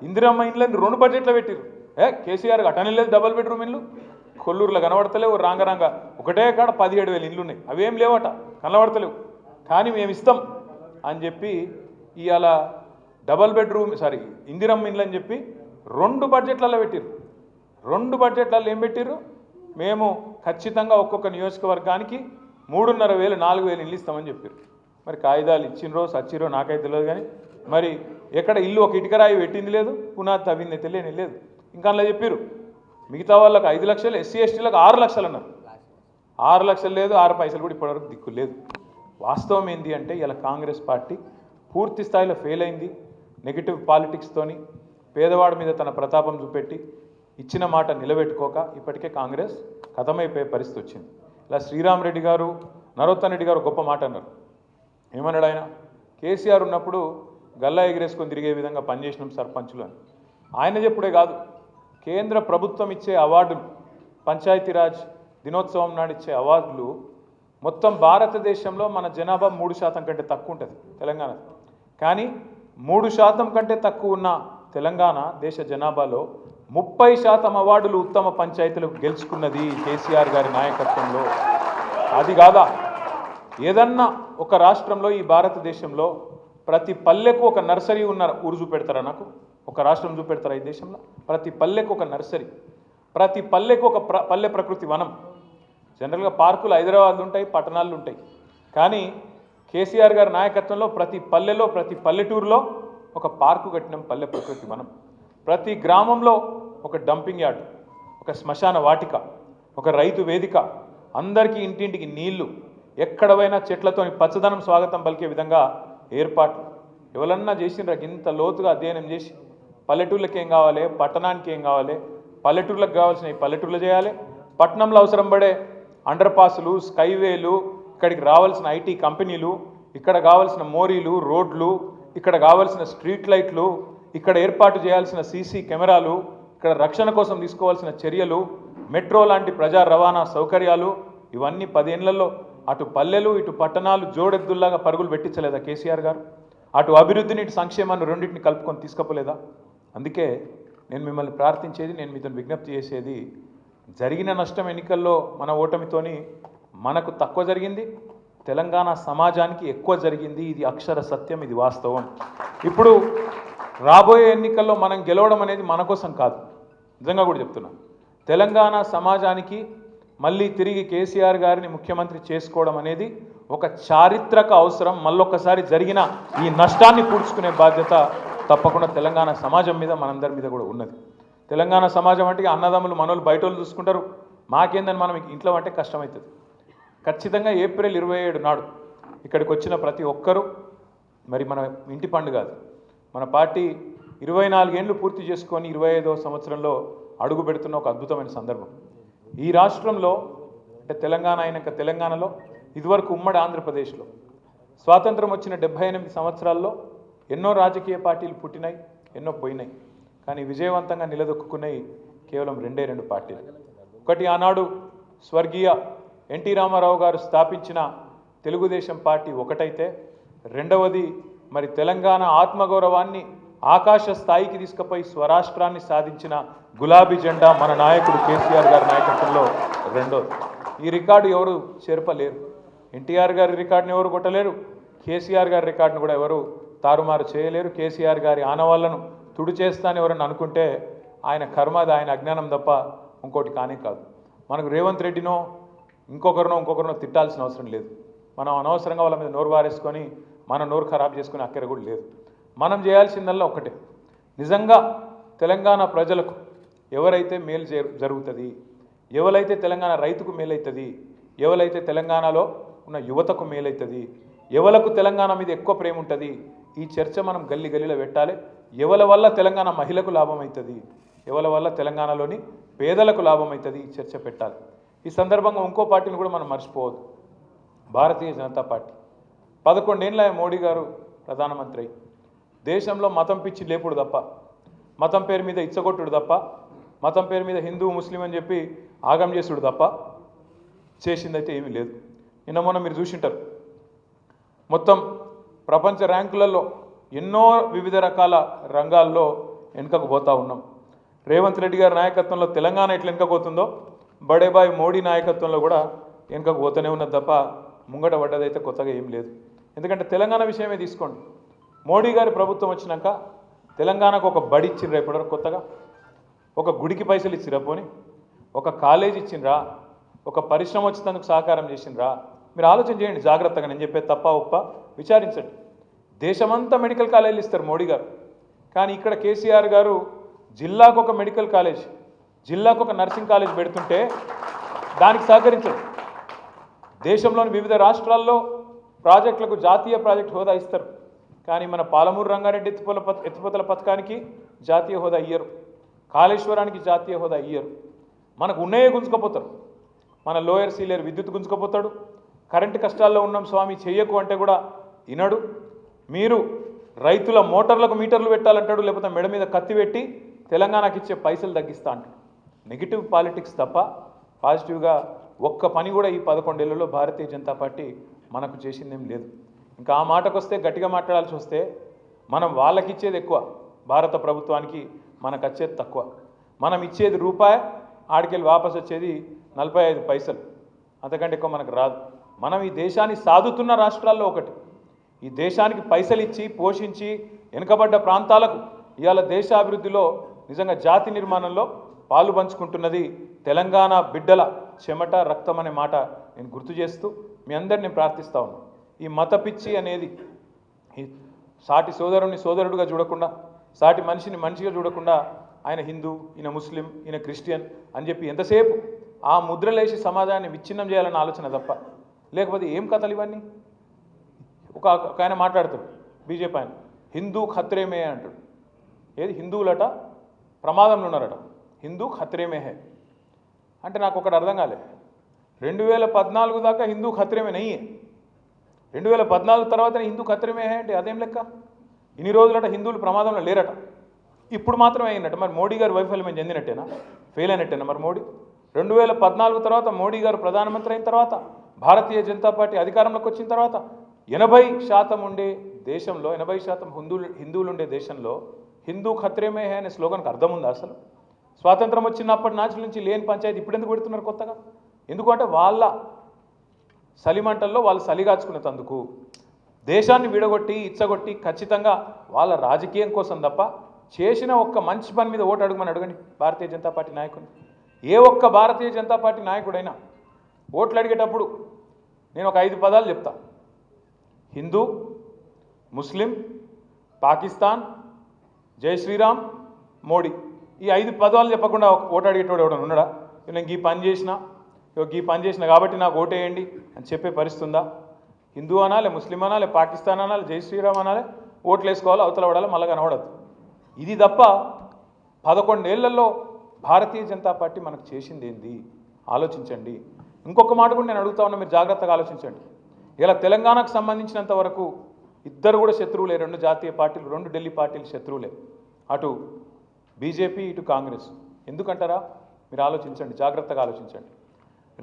ఇందిరమ్మ ఇండ్లని 2 బడ్జెట్లో పెట్టిరు. కేసీఆర్ అటని లేదు, డబుల్ బెడ్రూమ్ ఇల్లు కొల్లూరులో కనబడతలేవు, రాంగ ఒకటే కాడ 17,000 ఇండ్లు ఉన్నాయి, అవేం లేవట, కనబడతలేవు. కానీ మేము ఇస్తాం అని చెప్పి ఇవాళ ఇందిరమ్మ ఇండ్లు అని చెప్పి 2 బడ్జెట్లలో పెట్టిర్రు. 2 బడ్జెట్లలో ఏం పెట్టిర్రు? మేము ఖచ్చితంగా ఒక్కొక్క నియోజకవర్గానికి 3,500 4,000 ఇల్లు ఇస్తామని చెప్పారు. మరి కాగితాలు ఇచ్చినరో సచ్చిరో నాకైతే తెలియదు, కానీ మరి ఎక్కడ ఇల్లు ఒక ఇటుకరాయి పెట్టింది లేదు, పునాది తవ్వింది తెలియని లేదు. ఇంకా అలా చెప్పారు మిగతా వాళ్ళకి 5 లక్షలు, ఎస్సీ ఎస్టీలకు 6 లక్షలు అన్నారు. 6 లక్షలు లేదు, 6 పైసలు కూడా ఇప్పటివరకు దిక్కు లేదు. వాస్తవం ఏంటి అంటే ఇలా కాంగ్రెస్ పార్టీ పూర్తి స్థాయిలో ఫెయిల్ అయింది. నెగిటివ్ పాలిటిక్స్తోని పేదవాడి మీద తన ప్రతాపం చూపెట్టి ఇచ్చిన మాట నిలబెట్టుకోక ఇప్పటికే కాంగ్రెస్ ఖతమైపోయే పరిస్థితి వచ్చింది. ఇలా శ్రీరామ్ రెడ్డి గారు, నరోత్తమ్ రెడ్డి గారు గొప్ప మాట అన్నారు. ఏమన్నాడు ఆయన? కేసీఆర్ ఉన్నప్పుడు గల్లా ఎగిరేసుకొని తిరిగే విధంగా పనిచేసినాం సర్పంచులు అని. ఆయన చెప్పుడే కాదు, కేంద్ర ప్రభుత్వం ఇచ్చే అవార్డులు, పంచాయతీరాజ్ దినోత్సవం నాడు ఇచ్చే అవార్డులు మొత్తం భారతదేశంలో మన జనాభా 3% కంటే తక్కువ ఉంటుంది తెలంగాణ. కానీ 3% కంటే తక్కువ ఉన్న తెలంగాణ దేశ జనాభాలో 30% అవార్డులు ఉత్తమ పంచాయతీలకు గెలుచుకున్నది కేసీఆర్ గారి నాయకత్వంలో. అది కాదా? ఏదన్నా ఒక రాష్ట్రంలో ఈ భారతదేశంలో ప్రతి పల్లెకు ఒక నర్సరీ ఉన్న ఊరు చూపెడతారా? నాకు ఒక రాష్ట్రం చూపెడతారా ఈ దేశంలో? ప్రతి పల్లెకు ఒక నర్సరీ, ప్రతి పల్లెకు ఒక పల్లె ప్రకృతి వనం. జనరల్గా పార్కులు హైదరాబాద్లో ఉంటాయి, పట్టణాల్లో ఉంటాయి. కానీ కేసీఆర్ గారి నాయకత్వంలో ప్రతి పల్లెలో, ప్రతి పల్లెటూరులో ఒక పార్కు కట్టినాం, పల్లె ప్రకృతి వనం. ప్రతి గ్రామంలో ఒక డంపింగ్ యార్డ్, ఒక శ్మశాన వాటిక, ఒక రైతు వేదిక, అందరికీ ఇంటింటికి నీళ్లు, ఎక్కడ పోయినా చెట్లతోని పచ్చదనం స్వాగతం పలికే విధంగా ఏర్పాట్లు. ఎవరన్నా చేసినరా ఇంత లోతుగా అధ్యయనం చేసి పల్లెటూళ్ళకి ఏం కావాలి, పట్టణానికి ఏం కావాలి, పల్లెటూళ్ళకి కావాల్సిన పల్లెటూళ్ళు చేయాలి, పట్టణంలో అవసరం పడే అండర్ పాసులు, స్కైవేలు, ఇక్కడికి రావాల్సిన ఐటీ కంపెనీలు, ఇక్కడ కావాల్సిన మోరీలు, రోడ్లు, ఇక్కడ కావాల్సిన స్ట్రీట్ లైట్లు, ఇక్కడ ఏర్పాటు చేయాల్సిన సీసీ కెమెరాలు, ఇక్కడ రక్షణ కోసం తీసుకోవాల్సిన చర్యలు, మెట్రో లాంటి ప్రజా రవాణా సౌకర్యాలు, ఇవన్నీ 10 ఏళ్లలో అటు పల్లెలు ఇటు పట్టణాలు జోడెద్దుల్లాగా పరుగులు పెట్టించలేదా కేసీఆర్ గారు? అటు అభివృద్ధిని ఇటు సంక్షేమాన్ని రెండింటిని కలుపుకొని తీసుకపోలేదా? అందుకే నేను మిమ్మల్ని ప్రార్థించేది, నేను మీతో విజ్ఞప్తి చేసేది, జరిగిన నష్టం ఎన్నికల్లో మన ఓటమితోని మనకు తక్కువ జరిగింది, తెలంగాణ సమాజానికి ఎక్కువ జరిగింది. ఇది అక్షర సత్యం, ఇది వాస్తవం. ఇప్పుడు రాబోయే ఎన్నికల్లో మనం గెలవడం అనేది మన కోసం కాదు, నిజంగా కూడా చెప్తున్నాను. తెలంగాణ సమాజానికి మళ్ళీ తిరిగి కేసీఆర్ గారిని ముఖ్యమంత్రి చేసుకోవడం అనేది ఒక చారిత్రక అవసరం. మళ్ళొక్కసారి జరిగిన ఈ నష్టాన్ని పూడ్చుకునే బాధ్యత తప్పకుండా తెలంగాణ సమాజం మీద, మనందరి మీద కూడా ఉన్నది. తెలంగాణ సమాజం అంటే అన్నదమ్ములు మనోళ్ళు బయట వాళ్ళు చూసుకుంటారు, మాకేందని మనం ఇంట్లో అంటే కష్టమవుతుంది. ఖచ్చితంగా ఏప్రిల్ 27 నాడు ఇక్కడికి వచ్చిన ప్రతి ఒక్కరూ, మరి మన ఇంటి పండుగ అది, మన పార్టీ 24 ఏళ్ళు పూర్తి చేసుకొని 25వ సంవత్సరంలో అడుగు పెడుతున్న ఒక అద్భుతమైన సందర్భం. ఈ రాష్ట్రంలో అంటే తెలంగాణ అయినాక తెలంగాణలో ఇదివరకు ఉమ్మడి ఆంధ్రప్రదేశ్లో స్వాతంత్రం వచ్చిన 78 సంవత్సరాల్లో ఎన్నో రాజకీయ పార్టీలు పుట్టినాయి, ఎన్నో పోయినాయి. కానీ విజయవంతంగా నిలదొక్కున్నాయి కేవలం 2 పార్టీలు. ఒకటి ఆనాడు స్వర్గీయ ఎన్టీ రామారావు గారు స్థాపించిన తెలుగుదేశం పార్టీ ఒకటైతే, రెండవది మరి తెలంగాణ ఆత్మగౌరవాన్ని ఆకాశ స్థాయికి తీసుకుపోయి స్వరాష్ట్రాన్ని సాధించిన గులాబీ జెండా మన నాయకుడు కేసీఆర్ గారి నాయకత్వంలో రెండోది. ఈ రికార్డు ఎవరు చేర్పలేరు. ఎన్టీఆర్ గారి రికార్డుని ఎవరు కొట్టలేరు, కేసీఆర్ గారి రికార్డును కూడా ఎవరు తారుమారు చేయలేరు. కేసీఆర్ గారి ఆనవాళ్లను తుడి చేస్తానని ఎవరన్నా అనుకుంటే ఆయన కర్మది, ఆయన అజ్ఞానం తప్ప ఇంకోటి కానే కాదు. మనకు రేవంత్ రెడ్డినో ఇంకొకరినో తిట్టాల్సిన అవసరం లేదు. మనం అనవసరంగా వాళ్ళ మీద నోరు వారేసుకొని మన నోరు ఖరాబ్ చేసుకునే అక్కర కూడా లేదు. మనం చేయాల్సిందల్లా ఒకటే, నిజంగా తెలంగాణ ప్రజలకు ఎవరైతే మేలు జరుగుతుంది, ఎవరైతే తెలంగాణ రైతుకు మేలవుతుంది, ఎవరైతే తెలంగాణలో ఉన్న యువతకు మేలవుతుంది, ఎవలకు తెలంగాణ మీద ఎక్కువ ప్రేమ ఉంటుంది, ఈ చర్చ మనం గల్లీ గల్లీలో పెట్టాలి. ఎవరి వల్ల తెలంగాణ మహిళకు లాభం అవుతుంది, ఎవరి వల్ల తెలంగాణలోని పేదలకు లాభం అవుతుంది, ఈ చర్చ పెట్టాలి. ఈ సందర్భంగా ఇంకో పార్టీని కూడా మనం మర్చిపోవద్దు. భారతీయ జనతా పార్టీ 11 ఏళ్ళ మోడీ గారు ప్రధానమంత్రి అయి దేశంలో మతం పిచ్చి లేపుడు తప్ప, మతం పేరు మీద ఇచ్చగొట్టుడు తప్ప, మతం పేరు మీద హిందూ ముస్లిం అని చెప్పి ఆగం చేసుడు తప్ప చేసిందైతే ఏమీ లేదు. నిన్న మొన్న మీరు చూసింటారు, మొత్తం ప్రపంచ ర్యాంకులలో ఎన్నో వివిధ రకాల రంగాల్లో వెనుకకు పోతూ ఉన్నాం. రేవంత్ రెడ్డి గారి నాయకత్వంలో తెలంగాణ ఎట్లా వెనుకపోతుందో బడేబాయ్ మోడీ నాయకత్వంలో కూడా వెనుకకు పోతూనే ఉన్నది తప్ప ముంగట పడ్డదైతే కొత్తగా ఏం లేదు. ఎందుకంటే తెలంగాణ విషయమే తీసుకోండి, మోడీ గారి ప్రభుత్వం వచ్చినాక తెలంగాణకు ఒక బడి ఇచ్చిండ్రు ఇప్పటివరకు కొత్తగా. ఒక గుడికి పైసలు ఇచ్చిరా పోని, ఒక కాలేజ్ ఇచ్చిండ్రా, ఒక పరిశ్రమ వచ్చేందుకు సహకారం చేసిండ్రా? మీరు ఆలోచన చేయండి జాగ్రత్తగా. నేను చెప్పేది తప్ప ఒప్ప విచారించండి. దేశమంతా మెడికల్ కాలేజీలు ఇస్తారు మోడీ గారు, కానీ ఇక్కడ కేసీఆర్ గారు జిల్లాకు ఒక మెడికల్ కాలేజ్, జిల్లాకు ఒక నర్సింగ్ కాలేజ్ పెడుతుంటే దానికి సహకరించరు. దేశంలోని వివిధ రాష్ట్రాల్లో ప్రాజెక్టులకు జాతీయ ప్రాజెక్ట్ హోదా ఇస్తారు, కానీ మన పాలమూరు రంగారెడ్డి ఎత్తిపోతల పథకానికి జాతీయ హోదా ఇయ్యరు, కాళేశ్వరానికి జాతీయ హోదా ఇయ్యరు. మనకు ఉన్నాయే గుంజుకపోతారు. మన లోయర్ సీలేరు విద్యుత్ గుంజుకపోతాడు. కరెంటు కష్టాల్లో ఉన్నాం స్వామి చెయ్యకు అంటే కూడా వినడు. మీరు రైతుల మోటార్లకు మీటర్లు పెట్టాలంటాడు, లేకపోతే మెడ మీద కత్తి పెట్టి తెలంగాణకి ఇచ్చే పైసలు తగ్గిస్తా అంటాడు. నెగిటివ్ పాలిటిక్స్ తప్ప పాజిటివ్గా ఒక్క పని కూడా ఈ 11 ఏళ్లలో భారతీయ జనతా పార్టీ మనకు చేసిందేం లేదు. ఇంకా ఆ మాటకు వస్తే గట్టిగా మాట్లాడాల్సి వస్తే మనం వాళ్ళకి ఇచ్చేది ఎక్కువ, భారత ప్రభుత్వానికి మనకు వచ్చేది తక్కువ. మనం ఇచ్చేది రూపాయి, ఆడికెళ్ళి వాపసు వచ్చేది 45 పైసలు, అంతకంటే ఎక్కువ మనకు రాదు. మనం ఈ దేశాన్ని సాదుతున్న రాష్ట్రాల్లో ఒకటి. ఈ దేశానికి పైసలు ఇచ్చి పోషించి వెనుకబడ్డ ప్రాంతాలకు ఇవాళ దేశాభివృద్ధిలో నిజంగా జాతి నిర్మాణంలో పాలు పంచుకుంటున్నది తెలంగాణ బిడ్డల చెమట రక్తం అనే మాట నేను గుర్తు చేస్తూ మీ అందరిని ప్రార్థిస్తా ఉన్నాను. ఈ మత పిచ్చి అనేది ఈ సాటి సోదరుని సోదరుడుగా చూడకుండా, సాటి మనిషిని మనిషిగా చూడకుండా ఆయన హిందూ, ఈయన ముస్లిం, ఈయన క్రిస్టియన్ అని చెప్పి ఎంతసేపు ఆ ముద్రలేసి సమాజాన్ని విచ్ఛిన్నం చేయాలన్న ఆలోచన తప్ప లేకపోతే ఏం కథలు ఇవన్నీ. ఒక ఆయన మాట్లాడుతాడు బీజేపీ ఆయన, హిందూ ఖత్రేమే అంటాడు. ఏది హిందువులట ప్రమాదంలో ఉన్నారట, హిందూ ఖత్రేమే హే అంటే నాకు ఒకటి అర్థం కాలే. 2014 దాకా హిందూ ఖత్రేమే నయ్యే, 2014 తర్వాతనే హిందూ ఖత్రేమే హే అంటే అదేం లెక్క? ఇన్ని రోజులట హిందువులు ప్రమాదంలో లేరట, ఇప్పుడు మాత్రమే అయిందట. మరి మోడీ గారు వైఫల్యం చెందినట్టేనా, ఫెయిల్ అయినట్టేనా మరి మోడీ? 2014 తర్వాత మోడీ గారు ప్రధానమంత్రి అయిన తర్వాత, భారతీయ జనతా పార్టీ అధికారంలోకి వచ్చిన తర్వాత 80% ఉండే దేశంలో, 80% హిందువులు ఉండే దేశంలో హిందూ ఖత్రేమే హే అనే స్లోగన్కి అర్థం ఉందా అసలు? స్వాతంత్రం వచ్చినప్పటి నుంచి లేని పంచాయతీ ఇప్పుడు ఎందుకు పెడుతున్నారు కొత్తగా? ఎందుకంటే వాళ్ళ సలిమంటల్లో వాళ్ళు సలిగాచుకునేందుకు దేశాన్ని విడగొట్టి ఇచ్చగొట్టి ఖచ్చితంగా వాళ్ళ రాజకీయం కోసం తప్ప చేసిన ఒక్క మంచి పని మీద ఓటు అడగండి భారతీయ జనతా పార్టీ నాయకుని. ఏ ఒక్క భారతీయ జనతా పార్టీ నాయకుడైనా ఓట్లు అడిగేటప్పుడు నేను ఒక 5 పదాలు చెప్తా: హిందూ, ముస్లిం, పాకిస్తాన్, జై శ్రీరామ్, మోడీ. ఈ 5 పదాలు చెప్పకుండా ఓటు అడిగేటోడు ఎవడన్నా ఉన్నాడా? నేను ఈ పని చేసిన కాబట్టి నాకు ఓటేయండి అని చెప్పే పరిస్థితి ఉందా? హిందూ అనాలి, ముస్లిం అనాలి, పాకిస్తాన్ అనాలి, జై శ్రీరామ్ అనాలి, ఓట్లు వేసుకోవాలి, అవతల పడాలి, మళ్ళీ కనబడద్దు. ఇది తప్ప 11 ఏళ్లలో భారతీయ జనతా పార్టీ మనకు చేసింది ఏంది ఆలోచించండి. ఇంకొక మాట కూడా నేను అడుగుతా ఉన్నా, మీరు జాగ్రత్తగా ఆలోచించండి. ఇలా తెలంగాణకు సంబంధించినంత వరకు ఇద్దరు కూడా శత్రువులే, 2 జాతీయ పార్టీలు, 2 ఢిల్లీ పార్టీలు శత్రువులే, అటు బీజేపీ ఇటు కాంగ్రెస్. ఎందుకంటారా? మీరు ఆలోచించండి, జాగ్రత్తగా ఆలోచించండి.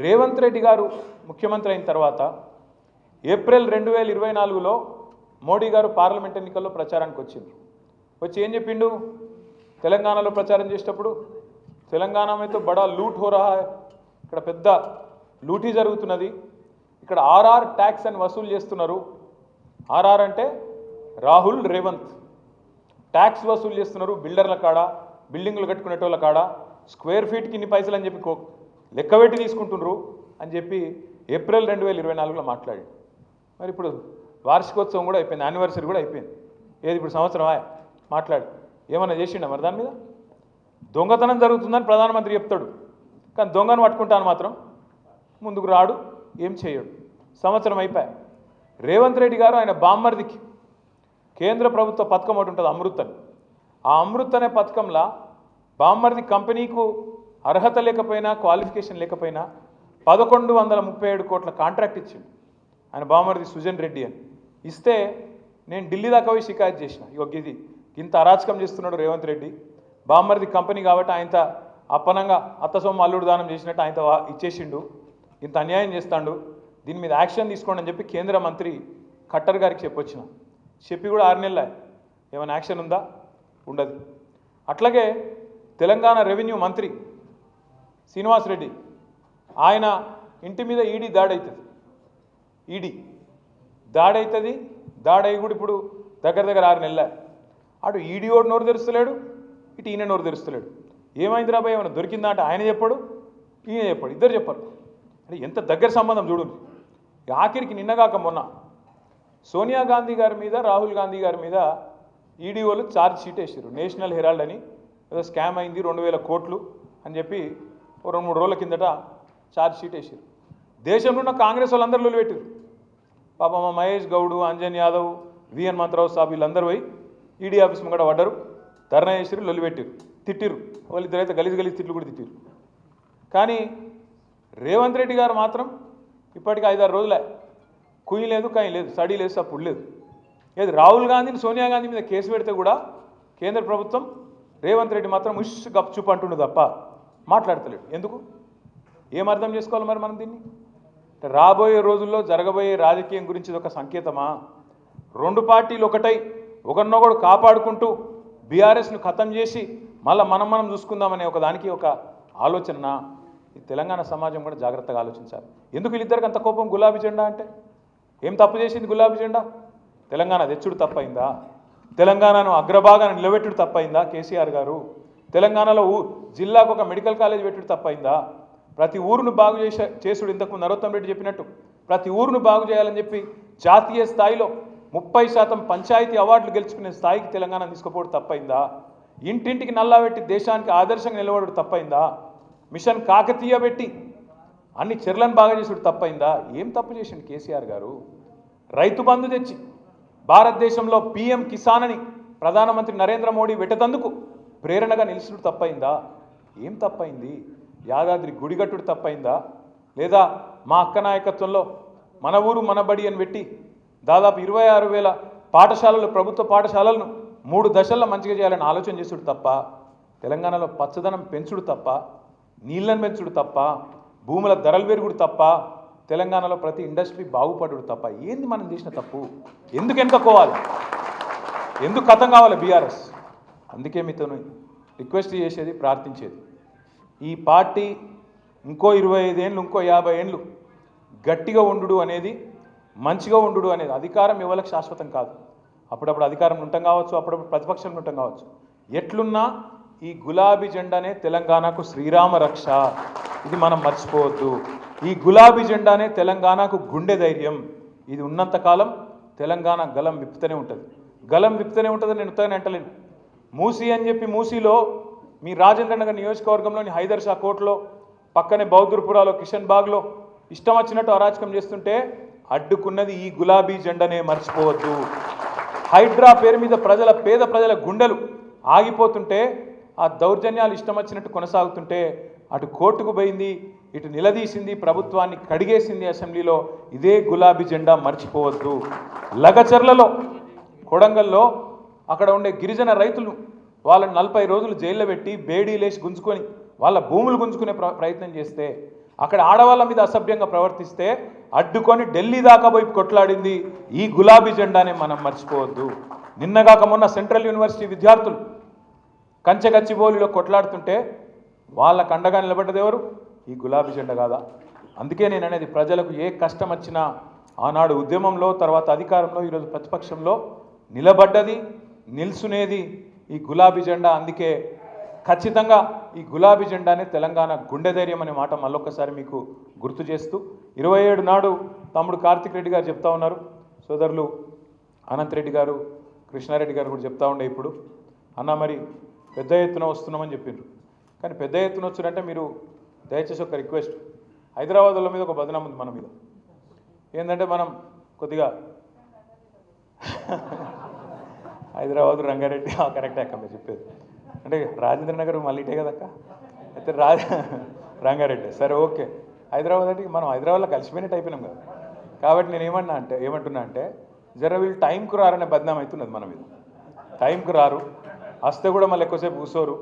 రేవంత్ రెడ్డి గారు ముఖ్యమంత్రి అయిన తర్వాత ఏప్రిల్ 2024లో మోడీ గారు పార్లమెంట్ ఎన్నికల్లో ప్రచారానికి వచ్చిండ్రు. వచ్చి ఏం చెప్పిండు? తెలంగాణలో ప్రచారం చేసేటప్పుడు తెలంగాణ మీద బడా లూట్ హో రహా హై, ఇక్కడ పెద్ద లూటీ జరుగుతున్నది, ఇక్కడ ఆర్ఆర్ ట్యాక్స్ అని వసూలు చేస్తున్నారు. ఆర్ఆర్ అంటే రాహుల్ రేవంత్, ట్యాక్స్ వసూలు చేస్తున్నారు బిల్డర్ల కాడ, బిల్డింగ్లు కట్టుకునేటోళ్ళ కాడ, స్క్వేర్ ఫీట్కి ఇన్ని పైసలు అని చెప్పి లెక్కబెట్టి తీసుకుంటున్నారు అని చెప్పి ఏప్రిల్ 2024లో మాట్లాడి. మరి ఇప్పుడు వార్షికోత్సవం కూడా అయిపోయింది, యానివర్సరీ కూడా అయిపోయింది. ఏది ఇప్పుడు సంవత్సరమా మాట్లాడి ఏమన్నా చేసిండా? మరి దాని మీద దొంగతనం జరుగుతుందని ప్రధానమంత్రి చెప్తాడు, కానీ దొంగను పట్టుకుంటాను మాత్రం ముందుకు రాడు, ఏం చేయడు. సంవత్సరం అయిపోయా. రేవంత్ రెడ్డి గారు ఆయన బామ్మర్దికి కేంద్ర ప్రభుత్వ పథకం ఒకటి ఉంటుంది, అమృత్ అని. ఆ అమృత్ అనే పథకంలో బామ్మర్ది కంపెనీకు అర్హత లేకపోయినా, క్వాలిఫికేషన్ లేకపోయినా 1137 కోట్ల కాంట్రాక్ట్ ఇచ్చిండు ఆయన బామ్మర్ది సుజన్ రెడ్డి అని. ఇస్తే నేను ఢిల్లీ దాకా పోయి షికాయత్ చేసిన, ఇది ఇంత అరాచకం చేస్తున్నాడు రేవంత్ రెడ్డి, బామ్మర్ది కంపెనీ కాబట్టి ఆయనతో అప్పనంగా అత్తసొమ్మ అల్లుడు దానం చేసినట్టు ఆయనతో ఇచ్చేసిండు, ఇంత అన్యాయం చేస్తాడు, దీని మీద యాక్షన్ తీసుకోండి అని చెప్పి కేంద్ర మంత్రి ఖట్టర్ గారికి చెప్పొచ్చిన. చెప్పి కూడా 6 నెలలే, ఏమైనా యాక్షన్ ఉందా? ఉండదు. అట్లాగే తెలంగాణ రెవెన్యూ మంత్రి శ్రీనివాస్ రెడ్డి, ఆయన ఇంటి మీద ఈడీ దాడి అవుతుంది, దాడి అయి కూడా ఇప్పుడు దగ్గర 6 నెలలే. అటు ఈడీ ఓడి నోరు తెరుస్తలేడు, ఇటు ఈయన నోరు తెరుస్తలేడు. ఏమైంది రాబాయ్ ఏమైనా దొరికిందా అంటే ఆయన చెప్పాడు, ఈయన చెప్పాడు, ఇద్దరు చెప్పారు. అంటే ఎంత దగ్గర సంబంధం చూడండి. ఆఖరికి నిన్నగాక మొన్న సోనియా గాంధీ గారి మీద, రాహుల్ గాంధీ గారి మీద ఈడీఓలు ఛార్జ్ షీట్ వేసారు. నేషనల్ హెరాల్డ్ అని ఏదో స్కామ్ అయింది 2000 కోట్లు అని చెప్పి 2-3 రోజుల కిందట ఛార్జ్ షీట్ వేసారు. దేశంలో ఉన్న కాంగ్రెస్ వాళ్ళందరూ లొల్లి పెట్టారు. పాప మా మహేష్ గౌడ్, అంజన్ యాదవ్, విఎన్ మంత్రావు సాబ్ వీళ్ళందరూ పోయి ఈడీ ఆఫీస్ ముంగడ పడ్డారు, ధర్నా చేసారు, లొల్లి పెట్టారు, తిట్టిరు. వాళ్ళిద్దరైతే గలీజ్ తిట్లు కూడా తిట్టిరు. కానీ రేవంత్ రెడ్డి గారు మాత్రం ఇప్పటికి 5-6 రోజులే కుయ్యి లేదు, కాయి లేదు, స్టడీ లేదు, సప్పుడు లేదు. ఏది రాహుల్ గాంధీని, సోనియా గాంధీ మీద కేసు పెడితే కూడా కేంద్ర ప్రభుత్వం రేవంత్ రెడ్డి మాత్రం ఉష్ గప్చుప్ అంటుండు తప్ప మాట్లాడతలేడు. ఎందుకు? ఏం అర్థం చేసుకోవాలి మరి మనం దీన్ని? రాబోయే రోజుల్లో జరగబోయే రాజకీయం గురించి ఇది ఒక సంకేతమా? 2 పార్టీలు ఒకటై ఒకరినొకడు కాపాడుకుంటూ బీఆర్ఎస్ను ఖతం చేసి మళ్ళీ మనం చూసుకుందామనే దానికి ఒక ఆలోచన. ఈ తెలంగాణ సమాజం కూడా జాగ్రత్తగా ఆలోచించాలి. ఎందుకు వీళ్ళిద్దరికి అంత కోపం? గులాబీ జెండా అంటే ఏం తప్పు చేసింది గులాబీ జెండా? తెలంగాణ తెచ్చుడు తప్పైందా? తెలంగాణను అగ్రభాగాన నిలబెట్టుడు తప్పైందా కేసీఆర్ గారు? తెలంగాణలో జిల్లాకు ఒక మెడికల్ కాలేజ్ పెట్టుడు తప్పైందా? ప్రతి ఊరును బాగు చేసుడు, ఇంతకు నరోత్తం రెడ్డి చెప్పినట్టు ప్రతి ఊరును బాగు చేయాలని చెప్పి జాతీయ స్థాయిలో 30% పంచాయతీ అవార్డులు గెలుచుకునే స్థాయికి తెలంగాణ తీసుకుపోవడం తప్పైందా? ఇంటింటికి నల్లా పెట్టి దేశానికి ఆదర్శంగా నిలబడడం తప్పైందా? మిషన్ కాకతీయ పెట్టి అన్ని చెర్లను బాగా చేసుడు తప్పైందా? ఏం తప్పు చేసిండు కేసీఆర్ గారు? రైతు బంధు తెచ్చి భారతదేశంలో పీఎం కిసాన్ అని ప్రధానమంత్రి నరేంద్ర మోడీ పెట్టేందుకు ప్రేరణగా నిలుచుడు తప్పైందా? ఏం తప్పైంది? యాదాద్రి గుడిగట్టుడు తప్పైందా? లేదా మా అక్క నాయకత్వంలో మన ఊరు మన బడి అని పెట్టి దాదాపు 26,000 పాఠశాలలు, ప్రభుత్వ పాఠశాలలను 3 దశల్లో మంచిగా చేయాలని ఆలోచన చేసుడు తప్ప, తెలంగాణలో పచ్చదనం పెంచుడు తప్ప, నీళ్ళను పెంచుడు తప్ప, భూముల ధరలు పెరుగుడు తప్ప, తెలంగాణలో ప్రతి ఇండస్ట్రీ బాగుపడుడు తప్ప ఏంది మనం చేసిన తప్పు? ఎందుకు వెనుకపోవాలి? ఎందుకు కథం కావాలి బీఆర్ఎస్? అందుకే మీతో రిక్వెస్ట్ చేసేది, ప్రార్థించేది, ఈ పార్టీ ఇంకో 25 ఏళ్ళు, ఇంకో 50 ఏళ్ళు గట్టిగా ఉండు అనేది, మంచిగా ఉండు అనేది. అధికారం ఎవరికి శాశ్వతం కాదు. అప్పుడప్పుడు అధికారం ఉంటాం కావచ్చు, అప్పుడప్పుడు ప్రతిపక్షంలో ఉంటాం కావచ్చు. ఎట్లున్నా ఈ గులాబీ జెండానే తెలంగాణకు శ్రీరామ రక్ష. ఇది మనం మర్చిపోవద్దు. ఈ గులాబీ జెండానే తెలంగాణకు గుండె ధైర్యం. ఇది ఉన్నంతకాలం తెలంగాణ గలం విప్పుతూనే ఉంటుంది. గలం విప్పుతూనే ఉంటుంది. నేను ఉత్తగానే అంటలేను. మూసీ అని చెప్పి మూసీలో మీ రాజేంద్ర నగర్ నియోజకవర్గంలోని హైదర్ షా కోట్లో పక్కనే బౌద్ధపురాలో, కిషన్ బాగ్లో ఇష్టం వచ్చినట్టు అరాచకం చేస్తుంటే అడ్డుకున్నది ఈ గులాబీ జెండానే, మర్చిపోవద్దు. హైడ్రా పేరు మీద పేద ప్రజల గుండెలు ఆగిపోతుంటే, ఆ దౌర్జన్యాలు ఇష్టం వచ్చినట్టు కొనసాగుతుంటే అటు కోర్టుకు పోయింది, ఇటు నిలదీసింది, ప్రభుత్వాన్ని కడిగేసింది అసెంబ్లీలో. ఇదే గులాబీ జెండా, మర్చిపోవద్దు. లగచర్లలో, కొడంగల్లో అక్కడ ఉండే గిరిజన రైతులు వాళ్ళని 40 రోజులు జైల్లో పెట్టి బేడీలేసి గుంజుకొని వాళ్ళ భూములు గుంజుకునే ప్రయత్నం చేస్తే, అక్కడ ఆడవాళ్ళ మీద అసభ్యంగా ప్రవర్తిస్తే అడ్డుకొని ఢిల్లీ దాకా పోయి కొట్లాడింది ఈ గులాబీ జెండానే, మనం మర్చిపోవద్దు. నిన్నగాక మొన్న సెంట్రల్ యూనివర్సిటీ విద్యార్థులు కంచెగచ్చిబౌలిలో కొట్లాడుతుంటే వాళ్ళకు అండగా నిలబడ్డది ఎవరు? ఈ గులాబీ జెండా కాదా? అందుకే నేను అనేది, ప్రజలకు ఏ కష్టం వచ్చినా ఆనాడు ఉద్యమంలో, తర్వాత అధికారంలో, ఈరోజు ప్రతిపక్షంలో నిలబడ్డది, నిల్చునేది ఈ గులాబీ జెండా. అందుకే ఖచ్చితంగా ఈ గులాబీ జెండానే తెలంగాణ గుండె ధైర్యం అనే మాట మళ్ళొక్కసారి మీకు గుర్తు చేస్తూ, 27 నాడు తమ్ముడు కార్తిక్ రెడ్డి గారు చెప్తా ఉన్నారు, సోదరులు అనంత్ రెడ్డి గారు, కృష్ణారెడ్డి గారు కూడా చెప్తా ఉండే, ఇప్పుడు అన్న మరి పెద్ద ఎత్తున వస్తున్నామని చెప్పిండ్రు. కానీ పెద్ద ఎత్తున వచ్చారంటే మీరు దయచేసి ఒక రిక్వెస్ట్, హైదరాబాద్లో మీద ఒక బదనాం ఉంది మన మీద. ఏంటంటే మనం కొద్దిగా హైదరాబాద్, రంగారెడ్డి, కరెక్టే అక్క మీరు చెప్పేది. అంటే రాజేంద్ర నగర్ మళ్ళీ ఇటే కదక్క, అయితే రంగారెడ్డి, సరే ఓకే. హైదరాబాద్ అంటే మనం హైదరాబాద్లో కలిసిపోయినట్టు అయిపోయినాం కదా. కాబట్టి నేను ఏమంటున్నా అంటే జర వీళ్ళు టైంకు రారనే బదనాం అవుతున్నది మన మీద. టైంకు రారు, వస్తే కూడా మళ్ళీ ఎక్కువసేపు కూర్చోరు.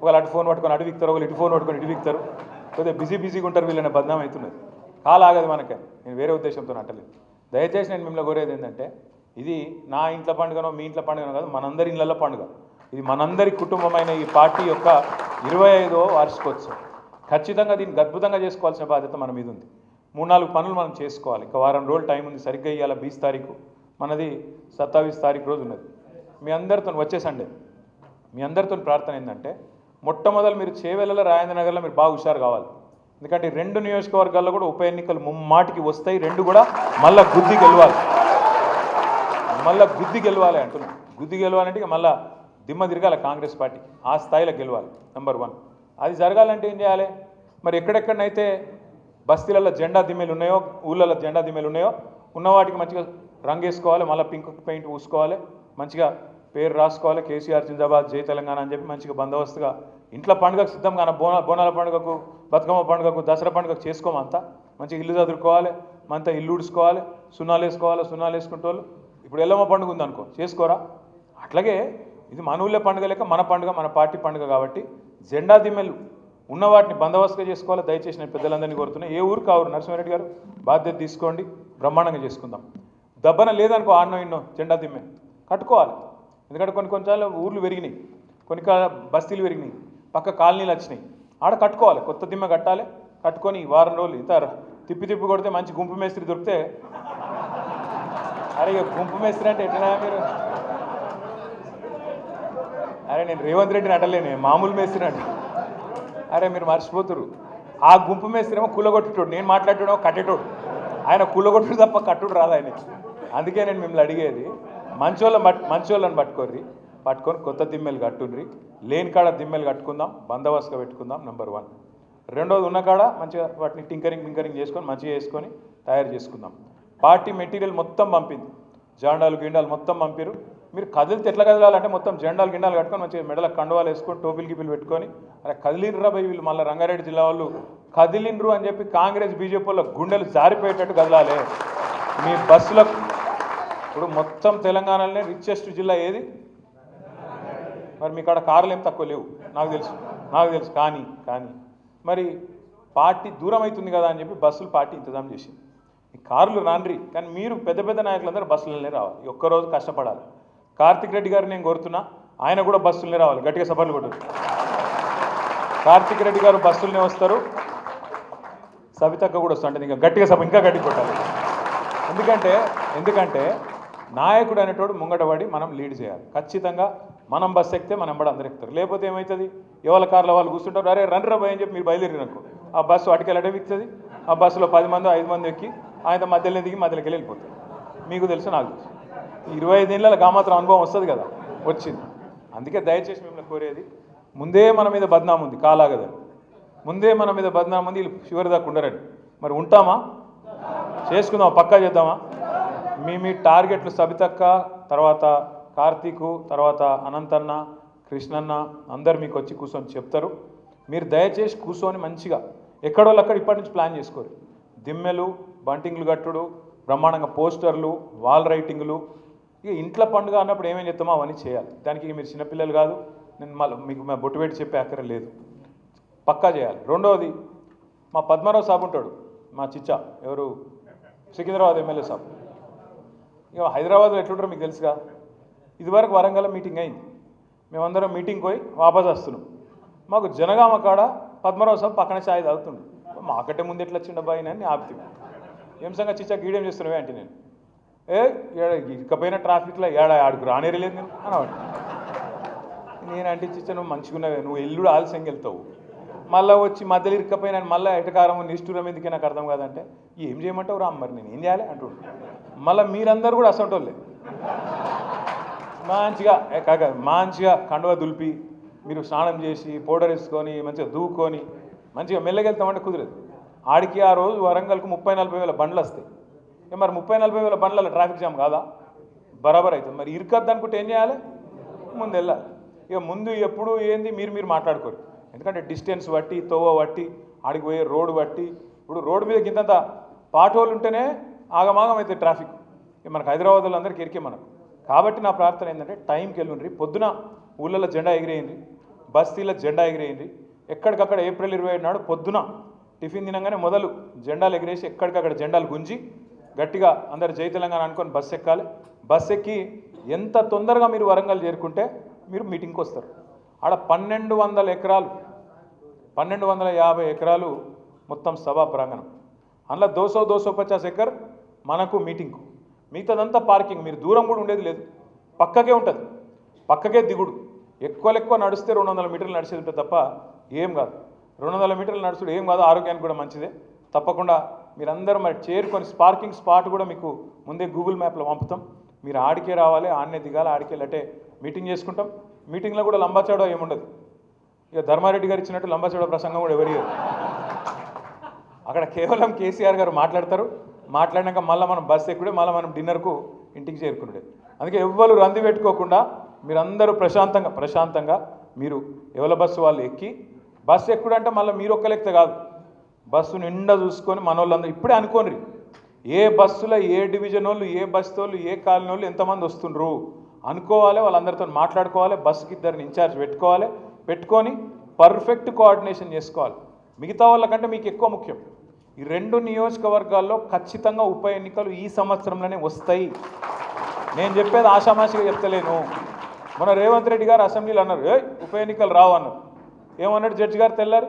ఒకళ్ళు అటు ఫోన్ పట్టుకొని అటు విక్తారు, ఒకళ్ళు ఇటు ఫోన్ పట్టుకొని ఇటు విక్తారు. కొద్దిగా బిజీగా ఉంటారు వీళ్ళనే బదనాం అవుతున్నది. కాలాగదు మనకే. నేను వేరే ఉద్దేశంతో అంటలేదు. దయచేసి నేను మిమ్మల్ని కోరేది ఏంటంటే, ఇది నా ఇంట్లో పండుగనో మీ ఇంట్లో పండుగనో కాదు, మనందరి ఇళ్లలో పండుగ. ఇది మనందరి కుటుంబమైన ఈ పార్టీ యొక్క 25వ వార్షికోత్సవం. ఖచ్చితంగా దీన్ని అద్భుతంగా చేసుకోవాల్సిన బాధ్యత మన మీద ఉంది. 3-4 పనులు మనం చేసుకోవాలి. ఇంకా వారం రోజులు టైం ఉంది. సరిగ్గా ఇవాళ 20 తారీఖు, మనది 27 తారీఖు రోజు ఉన్నది. మీ అందరితో వచ్చే సండే మీ అందరితో ప్రార్థన ఏంటంటే, మొట్టమొదలు మీరు చేవెళ్ళ రాజేంద్రనగర్లో మీరు బాగా హుషారు కావాలి. ఎందుకంటే 2 నియోజకవర్గాల్లో కూడా ఉప ఎన్నికలు ముమ్మాటికి వస్తాయి. 2 కూడా మళ్ళా గుద్ది గెలవాలి, అంటున్నాను. గుద్ది గెలవాలంటే ఇక మళ్ళా దిమ్మ తిరగాలి కాంగ్రెస్ పార్టీ, ఆ స్థాయిలో గెలవాలి. నెంబర్ 1. అది జరగాలంటే ఏం చేయాలి? మరి ఎక్కడెక్కడనైతే బస్తీలలో జెండా దిమ్మెలు ఉన్నాయో, ఊళ్ళలో జెండా దిమ్మెలు ఉన్నాయో ఉన్న వాటికి మంచిగా రంగు వేసుకోవాలి, మళ్ళీ పింక్ పెయింట్ పూసుకోవాలి, మంచిగా పేరు రాసుకోవాలి, కేసీఆర్ జిందాబాద్ జై తెలంగాణ అని చెప్పి మంచిగా బందోబస్తుగా ఇంట్లో పండుగకు సిద్ధంగా బోనాల పండుగకు, బతుకమ్మ పండుగకు, దసరా పండుగకు చేసుకోమంతా మంచిగా ఇల్లు చదువుకోవాలి, మంతా ఇల్లు ఉడుచుకోవాలి, సున్నాలు వేసుకోవాలి. సున్నాలు వేసుకుంటే వాళ్ళు ఇప్పుడు ఎల్లమ్మ పండుగ ఉందనుకో చేసుకోరా. అట్లాగే ఇది మన ఊళ్ళో పండుగ లేక మన పండుగ, మన పార్టీ పండుగ కాబట్టి జెండా దిమ్మెలు ఉన్న వాటిని బందోబస్తుగా చేసుకోవాలి. దయచేసి నేను పెద్దలందరినీ కోరుతున్నా, ఏ ఊరు కావురు నరసింహారెడ్డి గారు బాధ్యత తీసుకోండి, బ్రహ్మాండంగా చేసుకుందాం. దబ్బన లేదనుకో ఆన్నో ఇన్నో జెండా దిమ్మె కట్టుకోవాలి. ఎందుకంటే కొన్నిసార్లు ఊర్లు పెరిగినాయి, కొన్ని బస్తీలు పెరిగినాయి, పక్క కాలనీలు వచ్చినాయి, ఆడ కట్టుకోవాలి, కొత్త దిమ్మె కట్టాలి. కట్టుకొని వారం రోజులు ఇంత తిప్పి కొడితే మంచి గుంపు మేస్త్రి దొరికితే, అరే గుంపు మేస్త్రి అంటే ఎట్లా మీరు? అరే నేను రేవంత్ రెడ్డిని అంటలేను, మామూలు మేస్త్రి అంటే. అరే మీరు మర్చిపోతురు, ఆ గుంపు మేస్త్రేమో కూలగొట్టేటోడు, నేను మాట్లాడేటోడేమో కట్టేటోడు. ఆయన కూలగొట్టుడు తప్ప కట్టుడు రాదు ఆయనకి. అందుకే నేను మిమ్మల్ని అడిగేది, మంచోళ్ళని పట్టుకొని కొత్త దిమ్మెలు కట్టుండ్రి, లేని కాడ దిమ్మెలు కట్టుకుందాం, బందోబస్తుగా పెట్టుకుందాం. నెంబర్ 1. రెండోది ఉన్న కాడ మంచిగా వాటిని టింకరింగ్ చేసుకొని మంచిగా వేసుకొని తయారు చేసుకుందాం. పార్టీ మెటీరియల్ మొత్తం పంపింది, జెండాలు గిండాలు మొత్తం పంపిరు. మీరు కదిలితే ఎట్లా కదలాలంటే మొత్తం జెండాలు గిండాలు కట్టుకొని మంచిగా మెడల కండువాలు వేసుకొని టోపీలు గిపిలు పెట్టుకొని, అరే కదిలినరా భయ్ వీళ్ళు మళ్ళీ రంగారెడ్డి జిల్లా వాళ్ళు కదిలినరు అని చెప్పి కాంగ్రెస్ బీజేపీ వాళ్ళ గుండెలు జారిపోయేటట్టు కదలాలి. మీ బస్సులకు ఇప్పుడు మొత్తం తెలంగాణలోనే రిచెస్ట్ జిల్లా ఏది? మరి మీ కాడ కార్లు ఏం తక్కువ లేవు నాకు తెలుసు. కానీ మరి పార్టీ దూరం అవుతుంది కదా అని చెప్పి బస్సులు పార్టీ ఇంతజాం చేసింది. ఈ కార్లు రాండ్రి, కానీ మీరు పెద్ద నాయకులందరూ బస్సులనే రావాలి, ఒక్కరోజు కష్టపడాలి. కార్తిక్ రెడ్డి గారు నేను కోరుతున్నా, ఆయన కూడా బస్సులనే రావాలి, గట్టిగా సభలు కొట్టారు. కార్తిక్ రెడ్డి గారు బస్సులనే వస్తారు, సవితక్క కూడా వస్తుంటుంది, ఇంకా గట్టిగా సభ ఇంకా గట్టి కొట్టాలి. ఎందుకంటే నాయకుడు అనేటోడు ముంగటపడి మనం లీడ్ చేయాలి. ఖచ్చితంగా మనం బస్సు ఎక్కితే మనం కూడా అందరు ఎక్కుతారు. లేకపోతే ఏమవుతుంది, ఎవరి కార్లో వాళ్ళు కూర్చుంటారు, అరే రండి భయ అని చెప్పి మీరు బయలుదేరిననుకో ఆ బస్సు అటుకెళ్ళటే ఎక్కుతుంది. ఆ బస్సులో 10 మంది 5 మంది ఎక్కి ఆయన మధ్యలో దిగి మధ్యలోకి వెళ్ళిపోతారు. మీకు తెలుసు, నాకు తెలుసు. 25 ఏళ్ళ గామాత్రం అనుభవం వస్తుంది కదా, వచ్చింది. అందుకే దయచేసి మిమ్మల్ని కోరేది, ముందే మన మీద బద్నాం ఉంది, కాలాగదని ముందే మన మీద బద్నాం ఉంది, వీళ్ళు చివరి దాకా ఉండరని. మరి ఉంటామా? చేసుకుందామా? పక్కా చేద్దామా? మీ టార్గెట్లు సబితక్క, తర్వాత కార్తీకు, తర్వాత అనంతన్న, కృష్ణన్న అందరు మీకు వచ్చి కూర్చొని చెప్తారు. మీరు దయచేసి కూర్చొని మంచిగా ఎక్కడోళ్ళు అక్కడ ఇప్పటి నుంచి ప్లాన్ చేసుకోరు. దిమ్మెలు, బంటింగ్లు కట్టుడు, బ్రహ్మాండంగా పోస్టర్లు, వాల్ రైటింగ్లు. ఇక ఇంట్లో పండుగ అన్నప్పుడు ఏమేమి చెప్తామో అవన్నీ చేయాలి. దానికి మీరు చిన్నపిల్లలు కాదు, నేను మళ్ళీ మీకు బొట్టు పెట్టి చెప్పే అక్కర లేదు, పక్కా చేయాలి. రెండవది, మా పద్మారావు సాబ్ ఉంటాడు, మా చిచ్చా, ఎవరు సికింద్రాబాద్ ఎమ్మెల్యే సాబ్. ఇక హైదరాబాద్లో ఎట్లుంటారో మీకు తెలుసుగా. ఇదివరకు వరంగల్ మీటింగ్ అయింది, మేమందరం మీటింగ్ పోయి వాపస్ వస్తున్నాం. మాకు జనగామ కాడ పద్మరావు సాబ్ పక్కన ఛాయ్ తాగుతుండు. మాకంటే ముందు ఎట్లా వచ్చిండ బాయిన అని ఆపుతుంది. ఏం సంగతి చిచ్చా గీడేం చేస్తున్నావే అంటే నేను ఇకపోయినా ట్రాఫిక్లో ఆడికి రానేరలేదు నేను అనవాడు. నేనంటే చిచ్చా నువ్వు మంచిగున్నావే, నువ్వు ఎల్లుడు ఆలస్యంగా వెళ్తావు, మళ్ళీ వచ్చి మధ్యలో ఇరుక్కపోయినా మళ్ళీ ఎటకారం నిష్ఠూరం ఎందుకే నాకు అర్థం కాదంటే, ఏం చేయమంటావు రా మరి నేను ఏం చేయాలి అంటుండు. మళ్ళీ మీరందరూ కూడా అసంటోళ్ళే, మంచిగా కండువ దులిపి మీరు స్నానం చేసి పౌడర్ వేసుకొని మంచిగా దూకొని మంచిగా మెల్లగెళ్తామంటే కుదరదు. ఆడికి ఆ రోజు వరంగల్కు 30-40 వేల బండ్లు వస్తాయి. మరి 30-40 వేల బండ్లలో ట్రాఫిక్ జామ్ కాదా? బరాబర్ అవుతుంది. మరి ఇరుకద్దు అనుకుంటే ఏం చేయాలి? ముందు వెళ్ళాలి. ఇక ముందు ఎప్పుడు ఏంది మీరు మాట్లాడుకోరు. ఎందుకంటే డిస్టెన్స్ బట్టి, తోవ బట్టి, ఆడికి పోయే రోడ్డు బట్టి, ఇప్పుడు రోడ్డు మీద కిందంత పాటోళ్ళు ఉంటేనే ఆగమాగం అవుతుంది ట్రాఫిక్. మనకు హైదరాబాద్లో అందరికీ ఎరికే మనకు. కాబట్టి నా ప్రార్థన ఏంటంటే టైంకి వెళ్ళుండ్రి, పొద్దున ఊళ్ళలో జెండా ఎగిరేయండి, బస్తీలో జెండా ఎగిరేయండి. ఎక్కడికక్కడ ఏప్రిల్ 27 నాడు పొద్దున టిఫిన్ తినగానే మొదలు జెండాలు ఎగిరేసి ఎక్కడికక్కడ జెండాలు గుంజి గట్టిగా అందరు జై తెలంగాణ అనుకొని బస్సు ఎక్కాలి. బస్సు ఎక్కి ఎంత తొందరగా మీరు వరంగల్ చేరుకుంటే మీరు మీటింగ్కి వస్తారు. ఆడ 1200 ఎకరాలు, 1250 ఎకరాలు మొత్తం సభా ప్రాంగణం. అందులో 250 ఎకర్ మనకు మీటింగ్కు, మిగతాదంతా పార్కింగ్. మీరు దూరం కూడా ఉండేది లేదు, పక్కకే ఉంటుంది, పక్కకే దిగుడు. ఎక్కువ నడిస్తే 200 మీటర్లు నడిచేది ఉంటుంది తప్ప ఏం కాదు. 200 మీటర్లు నడుచుడు ఏం కాదు, ఆరోగ్యానికి కూడా మంచిదే. తప్పకుండా మీరందరూ మరి చేరుకొని స్పార్కింగ్ స్పాట్ కూడా మీకు ముందే గూగుల్ మ్యాప్లో పంపుతాం. మీరు ఆడికే రావాలి, ఆడనే దిగాలి, ఆడికే వెళ్ళటే మీటింగ్ చేసుకుంటాం. మీటింగ్లో కూడా లంబాచౌడ ఏముండదు. ఇక ధర్మారెడ్డి గారు ఇచ్చినట్టు లంబాచౌడ ప్రసంగం కూడా ఎవరు అక్కడ కేవలం కేసీఆర్ గారు మాట్లాడతారు. మాట్లాడినాక మళ్ళీ మనం బస్సు ఎక్కుడే, మళ్ళీ మనం డిన్నర్కు ఇంటికి చేరుకున్నాడే. అందుకే ఎవ్వరు రంది పెట్టుకోకుండా మీరందరూ ప్రశాంతంగా మీరు ఎవల బస్సు వాళ్ళు ఎక్కి, బస్సు ఎక్కుడంటే మళ్ళీ మీరు ఒక్కలెక్కితే కాదు, బస్సు నిండా చూసుకొని మనోళ్ళందరూ ఇప్పుడే అనుకోండి ఏ బస్సులో ఏ డివిజన్ వాళ్ళు, ఏ బస్సు వాళ్ళు, ఏ కాలనీ వాళ్ళు ఎంతమంది వస్తుండ్రు అనుకోవాలి. వాళ్ళందరితో మాట్లాడుకోవాలి. బస్సుకి ఇద్దరిని ఇన్ఛార్జ్ పెట్టుకొని పర్ఫెక్ట్ కోఆర్డినేషన్ చేసుకోవాలి. మిగతా వాళ్ళకంటే మీకు ఎక్కువ ముఖ్యం. ఈ 2 నియోజకవర్గాల్లో ఖచ్చితంగా ఉప ఎన్నికలు ఈ సంవత్సరంలోనే వస్తాయి. నేను చెప్పేది ఆషామాషిగా చెప్తలేను. మన రేవంత్ రెడ్డి గారు అసెంబ్లీలో అన్నారు, ఉప ఎన్నికలు రావు అన్నారు. ఏమన్నాడు జడ్జి గారు తెల్లారు?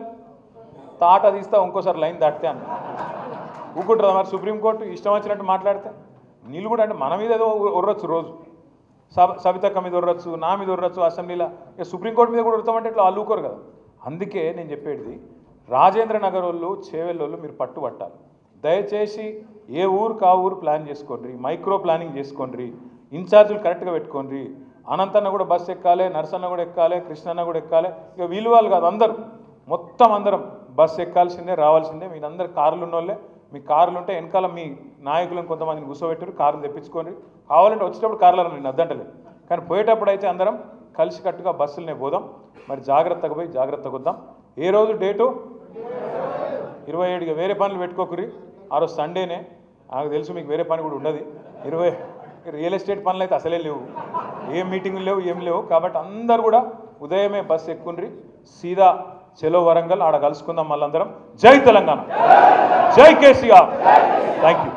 తాట తీస్తా ఇంకోసారి లైన్ దాటితే అన్నారు. ఊకుంటుందా మరి సుప్రీంకోర్టు ఇష్టం వచ్చినట్టు మాట్లాడితే? నీళ్ళు కూడా అంటే మన మీద ఏదో ఉర్రొచ్చు, రోజు సవితక్క మీద ఉర్రొచ్చు, నా మీద ఉర్రొచ్చు అసెంబ్లీలో. ఇక సుప్రీంకోర్టు మీద కూడా ఉడతామంటే ఇట్లా వాళ్ళు ఊకోరు కదా. అందుకే నేను చెప్పేది, రాజేంద్ర నగర్ వాళ్ళు, చేవెళ్ళోళ్ళు మీరు పట్టుబట్టాలి. దయచేసి ఏ ఊరికి ఆ ఊరు ప్లాన్ చేసుకోండి, మైక్రో ప్లానింగ్ చేసుకోండి, ఇన్ఛార్జీలు కరెక్ట్గా పెట్టుకోండి. అనంతన్న కూడా బస్సు ఎక్కాలి, నరసన్న కూడా ఎక్కాలి, కృష్ణన్న కూడా ఎక్కాలి. ఇక వీళ్ళు వాళ్ళు కాదు, అందరం బస్సు ఎక్కాల్సిందే, రావాల్సిందే. మీరందరూ కార్లు ఉన్నోళ్ళే. మీ కార్లు ఉంటే వెనకాల మీ నాయకులను కొంతమందిని కూర్చోబెట్టారు, కార్లు తెప్పించుకోండి. కావాలంటే వచ్చేటప్పుడు కార్లలో నేను అద్దంటలేదు, కానీ పోయేటప్పుడు అయితే అందరం కలిసికట్టుగా బస్సులనే పోదాం. మరి జాగ్రత్తగా పోయి జాగ్రత్తగా వద్దాం. ఏ రోజు డేటు? 27. వేరే పనులు పెట్టుకోకురి. ఆ రోజు సండేనే, నాకు తెలుసు మీకు వేరే పని కూడా ఉండదు. 20 రియల్ ఎస్టేట్ పనులు అయితే అసలే లేవు, ఏం మీటింగులు లేవు, ఏం లేవు. కాబట్టి అందరు కూడా ఉదయమే బస్సు ఎక్కుండ్రి, సీదా చెలో వరంగల్, ఆడ కలుసుకుందాం మళ్ళందరం. జై తెలంగాణ, జై కేసీఆర్. Thank you.